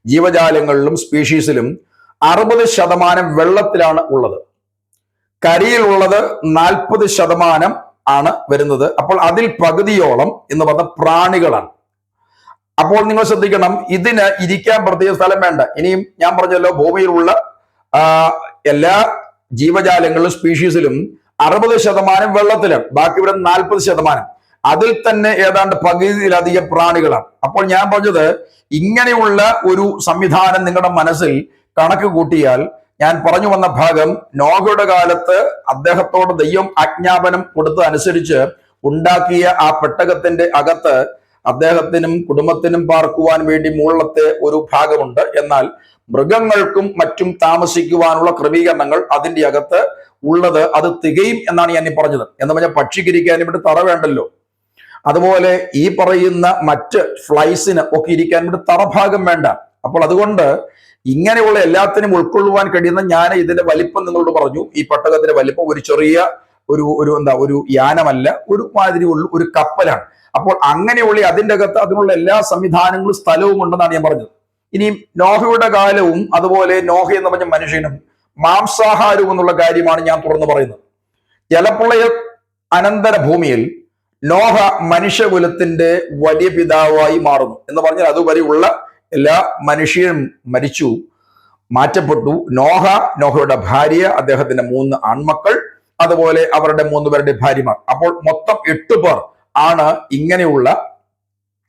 ജീവജാലങ്ങളിലും സ്പീഷീസിലും 60% വെള്ളത്തിലാണ് ഉള്ളത്. കരയിലുള്ളത് 40% ആണ് വരുന്നത്. അപ്പോൾ അതിൽ പകുതിയോളം എന്ന് പറഞ്ഞ പ്രാണികളാണ്. അപ്പോൾ നിങ്ങൾ ശ്രദ്ധിക്കണം, ഇതിന് ഇരിക്കാൻ പ്രത്യേക സ്ഥലം വേണ്ട. ഇനിയും ഞാൻ പറഞ്ഞല്ലോ, ഭൂമിയിലുള്ള എല്ലാ ജീവജാലങ്ങളിലും സ്പീഷീസിലും 60% വെള്ളത്തിലാണ്, ബാക്കി ഇവിടെ 40%. അതിൽ തന്നെ ഏതാണ്ട് പകുതിയിലധികം പ്രാണികളാണ്. അപ്പോൾ ഞാൻ പറഞ്ഞത്, ഇങ്ങനെയുള്ള ഒരു സംവിധാനം നിങ്ങളുടെ മനസ്സിൽ കണക്ക് കൂട്ടിയാൽ, ഞാൻ പറഞ്ഞു വന്ന ഭാഗം, നോഹയുടെ കാലത്ത് അദ്ദേഹത്തോട് ദൈവം ആജ്ഞാപനം കൊടുത്തതനുസരിച്ച് ഉണ്ടാക്കിയ ആ പെട്ടകത്തിന്റെ അകത്ത് അദ്ദേഹത്തിനും കുടുംബത്തിനും പാർക്കുവാൻ വേണ്ടി മുകളിലത്തെ ഒരു ഭാഗമുണ്ട്. എന്നാൽ മൃഗങ്ങൾക്കും മറ്റും താമസിക്കുവാനുള്ള ക്രമീകരണങ്ങൾ അതിൻ്റെ അകത്ത് ഉള്ളത് അത് തികയും എന്നാണ് ഞാൻ ഈ പറഞ്ഞത്. എന്ന് പറഞ്ഞാൽ പക്ഷിക്കിരിക്കാൻ ഇവിടെ തറ വേണ്ടല്ലോ. അതുപോലെ ഈ പറയുന്ന മറ്റ് ഫ്ലൈസിന് ഒക്കെ ഇരിക്കാൻ ഇവിടെ തറഭാഗം വേണ്ട. അപ്പോൾ അതുകൊണ്ട് ഇങ്ങനെയുള്ള എല്ലാത്തിനും ഉൾക്കൊള്ളുവാൻ കഴിയുന്ന, ഞാൻ ഇതിന്റെ വലിപ്പം നിങ്ങളോട് പറഞ്ഞു, ഈ പെട്ടകത്തിന്റെ വലിപ്പം ഒരു ചെറിയ ഒരു യാനമല്ല, ഒരു മാതിരി ഒരു കപ്പലാണ്. അപ്പോൾ അങ്ങനെയുള്ള അതിൻ്റെ അകത്ത് അതിനുള്ള എല്ലാ സംവിധാനങ്ങളും സ്ഥലവും ഉണ്ടെന്നാണ് ഞാൻ പറഞ്ഞത്. ഇനിയും നോഹയുടെ കാലവും അതുപോലെ നോഹ എന്ന് പറഞ്ഞ മനുഷ്യനും മാംസാഹാരവും എന്നുള്ള കാര്യമാണ് ഞാൻ തുറന്നു പറയുന്നത്. ജലപ്രളയ അനന്തര ഭൂമിയിൽ നോഹ മനുഷ്യകുലത്തിന്റെ വലിയ പിതാവായി മാറുന്നു എന്ന് പറഞ്ഞാൽ അതുവരെയുള്ള എല്ലാ മനുഷ്യരും മരിച്ചു, മാറ്റപ്പെട്ടു. നോഹയുടെ ഭാര്യ, അദ്ദേഹത്തിന്റെ 3 ആൺമക്കൾ, അതുപോലെ അവരുടെ 3 പേരുടെ ഭാര്യമാർ. അപ്പോൾ മൊത്തം 8 പേർ ആണ് ഇങ്ങനെയുള്ള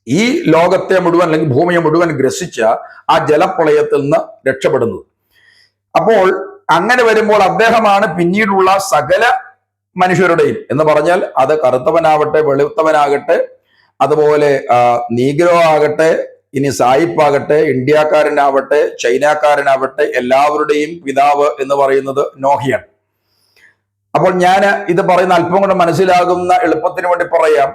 ഈ ലോകത്തെ മുഴുവൻ അല്ലെങ്കിൽ ഭൂമിയെ മുഴുവൻ ഗ്രസിച്ച ആ ജലപ്രളയത്തിൽ നിന്ന് രക്ഷപ്പെടുന്നത്. അപ്പോൾ അങ്ങനെ വരുമ്പോൾ അദ്ദേഹമാണ് പിന്നീടുള്ള സകല മനുഷ്യരുടെയും, എന്ന് പറഞ്ഞാൽ അത് കറുത്തവനാവട്ടെ, വെളുത്തവനാകട്ടെ, അതുപോലെ നീഗ്രോ ആകട്ടെ, ഇനി സായിപ്പാകട്ടെ, ഇന്ത്യക്കാരനാവട്ടെ, ചൈനക്കാരനാവട്ടെ, എല്ലാവരുടെയും പിതാവ് എന്ന് പറയുന്നത് നോഹയാണ്. അപ്പോൾ ഞാൻ ഇത് പറയുന്ന അല്പം കൊണ്ട് മനസ്സിലാകുന്ന എളുപ്പത്തിന് വേണ്ടി പറയാം.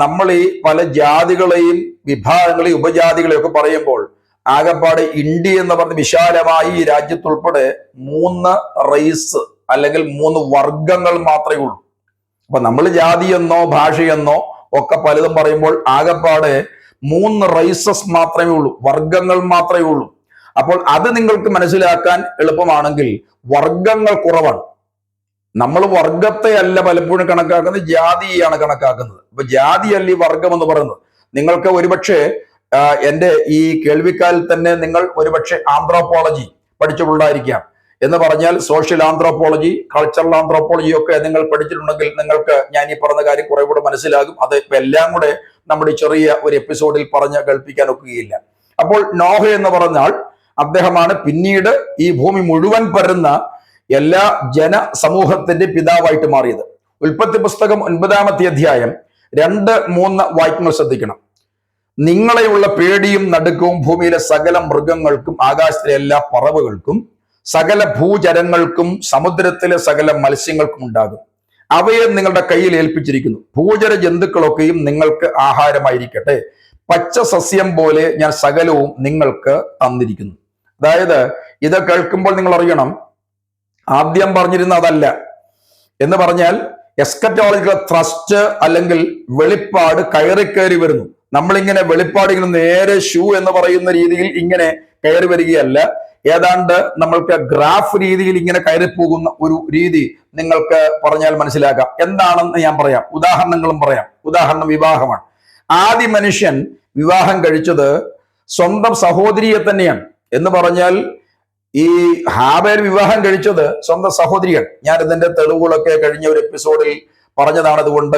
നമ്മൾ ഈ പല ജാതികളെയും വിഭാഗങ്ങളെയും ഉപജാതികളെയും ഒക്കെ പറയുമ്പോൾ ആകെപ്പാട് ഇന്ത്യ എന്ന് പറഞ്ഞ വിശാലമായി ഈ രാജ്യത്തുൾപ്പെടെ 3 റേസ് അല്ലെങ്കിൽ 3 വർഗങ്ങൾ മാത്രമേ ഉള്ളൂ. അപ്പൊ നമ്മൾ ജാതിയെന്നോ ഭാഷയെന്നോ ഒക്കെ പലതും പറയുമ്പോൾ ആകെപ്പാട് 3 റൈസസ് മാത്രമേ ഉള്ളൂ, വർഗങ്ങൾ മാത്രമേ ഉള്ളൂ. അപ്പോൾ അത് നിങ്ങൾക്ക് മനസ്സിലാക്കാൻ എളുപ്പമാണെങ്കിൽ വർഗങ്ങൾ കുറവാണ്. നമ്മൾ വർഗത്തെ അല്ല പലപ്പോഴും കണക്കാക്കുന്നത്, ജാതിയാണ് കണക്കാക്കുന്നത്. അപ്പൊ ജാതിയല്ല ഈ വർഗം എന്ന് പറയുന്നത്. നിങ്ങൾക്ക് ഒരുപക്ഷെ എൻ്റെ ഈ കേൾവിക്കാരിൽ തന്നെ നിങ്ങൾ ഒരുപക്ഷെ ആന്ത്രോപോളജി പഠിച്ചിട്ടുണ്ടായിരിക്കാം. എന്ന് പറഞ്ഞാൽ സോഷ്യൽ ആന്ത്രോപോളജി, കൾച്ചറൽ ആന്ത്രോപോളജി ഒക്കെ നിങ്ങൾ പഠിച്ചിട്ടുണ്ടെങ്കിൽ നിങ്ങൾക്ക് ഞാൻ ഈ പറഞ്ഞ കാര്യം കുറെ കൂടെ മനസ്സിലാകും. അത് ഇപ്പൊ എല്ലാം കൂടെ നമ്മുടെ ചെറിയ ഒരു എപ്പിസോഡിൽ പറഞ്ഞ് കേൾപ്പിക്കാൻ ഒക്കുകയില്ല. അപ്പോൾ നോഹ എന്ന് പറഞ്ഞാൽ അദ്ദേഹമാണ് പിന്നീട് ഈ ഭൂമി മുഴുവൻ പരന്ന എല്ലാ ജനസമൂഹത്തിന്റെ പിതാവായിട്ട് മാറിയത്. ഉൽപ്പത്തി പുസ്തകം 9-ാമത്തെ അധ്യായം 2-3 വാക്യങ്ങൾ ശ്രദ്ധിക്കണം. നിങ്ങളെയുള്ള പേടിയും നടുക്കവും ഭൂമിയിലെ സകല മൃഗങ്ങൾക്കും ആകാശത്തിലെ എല്ലാ പറവുകൾക്കും സകല ഭൂചരങ്ങൾക്കും സമുദ്രത്തിലെ സകല മത്സ്യങ്ങൾക്കും ഉണ്ടാകും. അവയെ നിങ്ങളുടെ കയ്യിൽ ഏൽപ്പിച്ചിരിക്കുന്നു. ഭൂചര ജന്തുക്കളൊക്കെയും നിങ്ങൾക്ക് ആഹാരമായിരിക്കട്ടെ. പച്ച സസ്യം പോലെ ഞാൻ സകലവും നിങ്ങൾക്ക് തന്നിരിക്കുന്നു. അതായത് ഇത് കേൾക്കുമ്പോൾ നിങ്ങൾ അറിയണം, ആദ്യം പറഞ്ഞിരുന്ന അതല്ല. എന്ന് പറഞ്ഞാൽ എസ്കറ്റോളജിക്കൽ ത്രസ്റ്റ് അല്ലെങ്കിൽ വെളിപ്പാട് കയറി വരുന്നു. നമ്മളിങ്ങനെ വെളിപ്പാട് ഇങ്ങനെ നേരെ ഷൂ എന്ന് പറയുന്ന രീതിയിൽ ഇങ്ങനെ കയറി വരികയല്ല. ഏതാണ്ട് നമ്മൾക്ക് ഗ്രാഫ് രീതിയിൽ ഇങ്ങനെ കയറിപ്പോകുന്ന ഒരു രീതി നിങ്ങൾക്ക് പറഞ്ഞാൽ മനസ്സിലാക്കാം. എന്താണെന്ന് ഞാൻ പറയാം, ഉദാഹരണങ്ങളും പറയാം. ഉദാഹരണം വിവാഹമാണ്. ആദ്യ മനുഷ്യൻ വിവാഹം കഴിച്ചത് സ്വന്തം സഹോദരിയെ തന്നെയാണ്. എന്ന് പറഞ്ഞാൽ ഈ ഹാബേൽ വിവാഹം കഴിച്ചത് സ്വന്തം സഹോദരിയാണ്. ഞാൻ ഇതിന്റെ തെളിവുകളൊക്കെ കഴിഞ്ഞ ഒരു എപ്പിസോഡിൽ പറഞ്ഞതാണ്, അതുകൊണ്ട്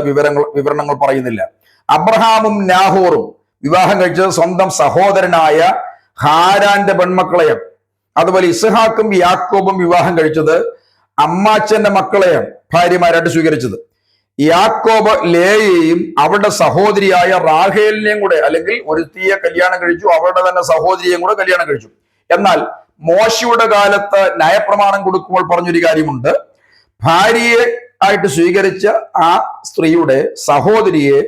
വിവരണങ്ങൾ പറയുന്നില്ല. അബ്രഹാമും നാഹോറും വിവാഹം കഴിച്ചത് സ്വന്തം സഹോദരനായ ഹാരാന്റെ പെൺമക്കളെയാണ്. അതുപോലെ ഇസ്ഹാക്കും യാക്കോബും വിവാഹം കഴിച്ചത് അമ്മാച്ചന്റെ മക്കളെയാണ് ഭാര്യമാരായിട്ട് സ്വീകരിച്ചത്. യാക്കോബ് ലേയെയും അവരുടെ സഹോദരിയായ റാഹേലിനെയും കൂടെ, അല്ലെങ്കിൽ ഒരുത്തിയെ കല്യാണം കഴിച്ചു, അവരുടെ തന്നെ സഹോദരിയെയും കൂടെ കല്യാണം കഴിച്ചു. എന്നാൽ മോശയുടെ കാലത്ത് ന്യായപ്രമാണം കൊടുക്കുമ്പോൾ പറഞ്ഞൊരു കാര്യമുണ്ട്, ഭാര്യയെ ആയിട്ട് സ്വീകരിച്ച ആ സ്ത്രീയുടെ സഹോദരിയെ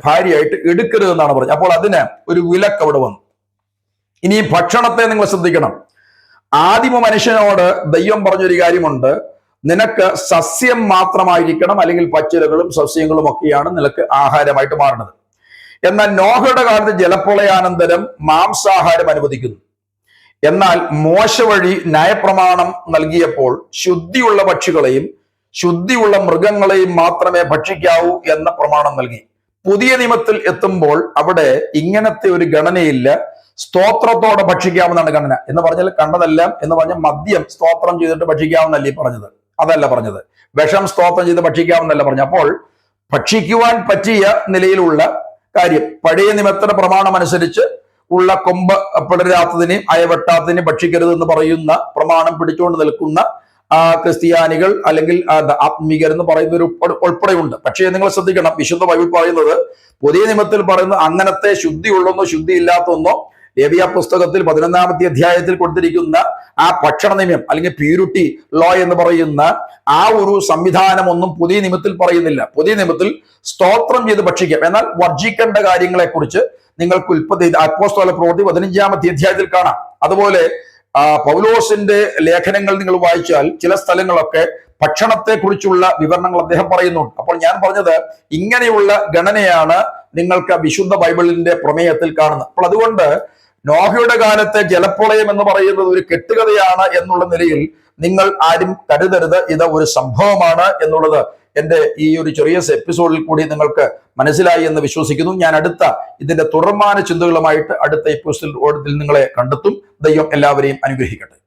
ഭാര്യയായിട്ട് എടുക്കരുത് എന്നാണ് പറഞ്ഞത്. അപ്പോൾ അതിന് ഒരു വിലക്ക് അവിടെ വന്നു. ഇനി ഭക്ഷണത്തെ നിങ്ങൾ ശ്രദ്ധിക്കണം. ആദിമ മനുഷ്യനോട് ദൈവം പറഞ്ഞൊരു കാര്യമുണ്ട്, നിനക്ക് സസ്യം മാത്രമായിരിക്കണം, അല്ലെങ്കിൽ പച്ചിലകളും സസ്യങ്ങളും ഒക്കെയാണ് നിനക്ക് ആഹാരമായിട്ട് മാറുന്നത്. എന്നാൽ നോഹയുടെ കാലത്ത് ജലപ്രളയാനന്തരം മാംസാഹാരം അനുവദിക്കുന്നു. എന്നാൽ മോശ വഴി ന്യായപ്രമാണം നൽകിയപ്പോൾ ശുദ്ധിയുള്ള പക്ഷികളെയും ശുദ്ധിയുള്ള മൃഗങ്ങളെയും മാത്രമേ ഭക്ഷിക്കാവൂ എന്ന പ്രമാണം നൽകി. പുതിയ നിയമത്തിൽ എത്തുമ്പോൾ അവിടെ ഇങ്ങനത്തെ ഒരു ഗണനയില്ല. സ്തോത്രത്തോടെ ഭക്ഷിക്കാമെന്നാണ് ഗണന. എന്ന് പറഞ്ഞാൽ കണ്ടതെല്ലാം എന്ന് പറഞ്ഞാൽ മദ്യം സ്തോത്രം ചെയ്തിട്ട് ഭക്ഷിക്കാമെന്നല്ലേ പറഞ്ഞത്, അതല്ല പറഞ്ഞത്. വിഷം സ്തോത്രം ചെയ്ത് ഭക്ഷിക്കാമെന്നല്ല പറഞ്ഞു. അപ്പോൾ ഭക്ഷിക്കുവാൻ പറ്റിയ നിലയിലുള്ള കാര്യം പഴയ നിയമത്തിന്റെ പ്രമാണം അനുസരിച്ച് ഉള്ള കൊമ്പ് പിളരാത്തതിനെയും അയവെട്ടാത്തതിനെയും ഭക്ഷിക്കരുത് എന്ന് പറയുന്ന പ്രമാണം പിടിച്ചുകൊണ്ട് നിൽക്കുന്ന ക്രിസ്ത്യാനികൾ അല്ലെങ്കിൽ ആത്മീകർ എന്ന് പറയുന്ന ഉൾപ്പെടെയുണ്ട്. പക്ഷേ നിങ്ങൾ ശ്രദ്ധിക്കണം, വിശുദ്ധ ബൈബിൾ പറയുന്നത്, പുതിയ നിയമത്തിൽ പറയുന്നത് അങ്ങനത്തെ ശുദ്ധി ഉള്ളെന്നോ ശുദ്ധി ഇല്ലാത്തെന്നോ ലേവ്യ പുസ്തകത്തിൽ 11-ാമത്തെ അധ്യായത്തിൽ കൊടുത്തിരിക്കുന്ന ആ ഭക്ഷണ നിയമം അല്ലെങ്കിൽ പ്യൂരിറ്റി ലോ എന്ന് പറയുന്ന ആ ഒരു സംവിധാനം ഒന്നും പുതിയ നിയമത്തിൽ പറയുന്നില്ല. പുതിയ നിയമത്തിൽ സ്തോത്രം ചെയ്ത് ഭക്ഷിക്കാം. എന്നാൽ വർജിക്കേണ്ട കാര്യങ്ങളെ കുറിച്ച് നിങ്ങൾക്ക് അപ്പോസ്തല പ്രവൃത്തി 15-ാമത്തെ അധ്യായത്തിൽ കാണാം. അതുപോലെ പൗലോസിന്റെ ലേഖനങ്ങൾ നിങ്ങൾ വായിച്ചാൽ ചില സ്ഥലങ്ങളൊക്കെ ഭക്ഷണത്തെ കുറിച്ചുള്ള വിവരണങ്ങൾ അദ്ദേഹം പറയുന്നുണ്ട്. അപ്പോൾ ഞാൻ പറഞ്ഞത് ഇങ്ങനെയുള്ള ഗണനയാണ് നിങ്ങൾക്ക് വിശുദ്ധ ബൈബിളിന്റെ പ്രമേയത്തിൽ കാണുന്നത്. അപ്പോൾ അതുകൊണ്ട് നോഹയുടെ കാലത്തെ ജലപ്രളയം എന്ന് പറയുന്നത് ഒരു കെട്ടുകഥയാണ് എന്നുള്ള നിലയിൽ നിങ്ങൾ ആരും കരുതരുത്. ഇത് ഒരു സംഭവമാണ് എന്നുള്ളത് എൻ്റെ ഈ ഒരു ചെറിയ എപ്പിസോഡിൽ കൂടി നിങ്ങൾക്ക് മനസ്സിലായി എന്ന് വിശ്വസിക്കുന്നു. ഞാൻ ഇതിന്റെ തുടർമാന ചിന്തകളുമായിട്ട് അടുത്ത എപ്പിസോഡിൽ നിങ്ങളെ കണ്ടെത്തും. ദൈവം എല്ലാവരെയും അനുഗ്രഹിക്കട്ടെ.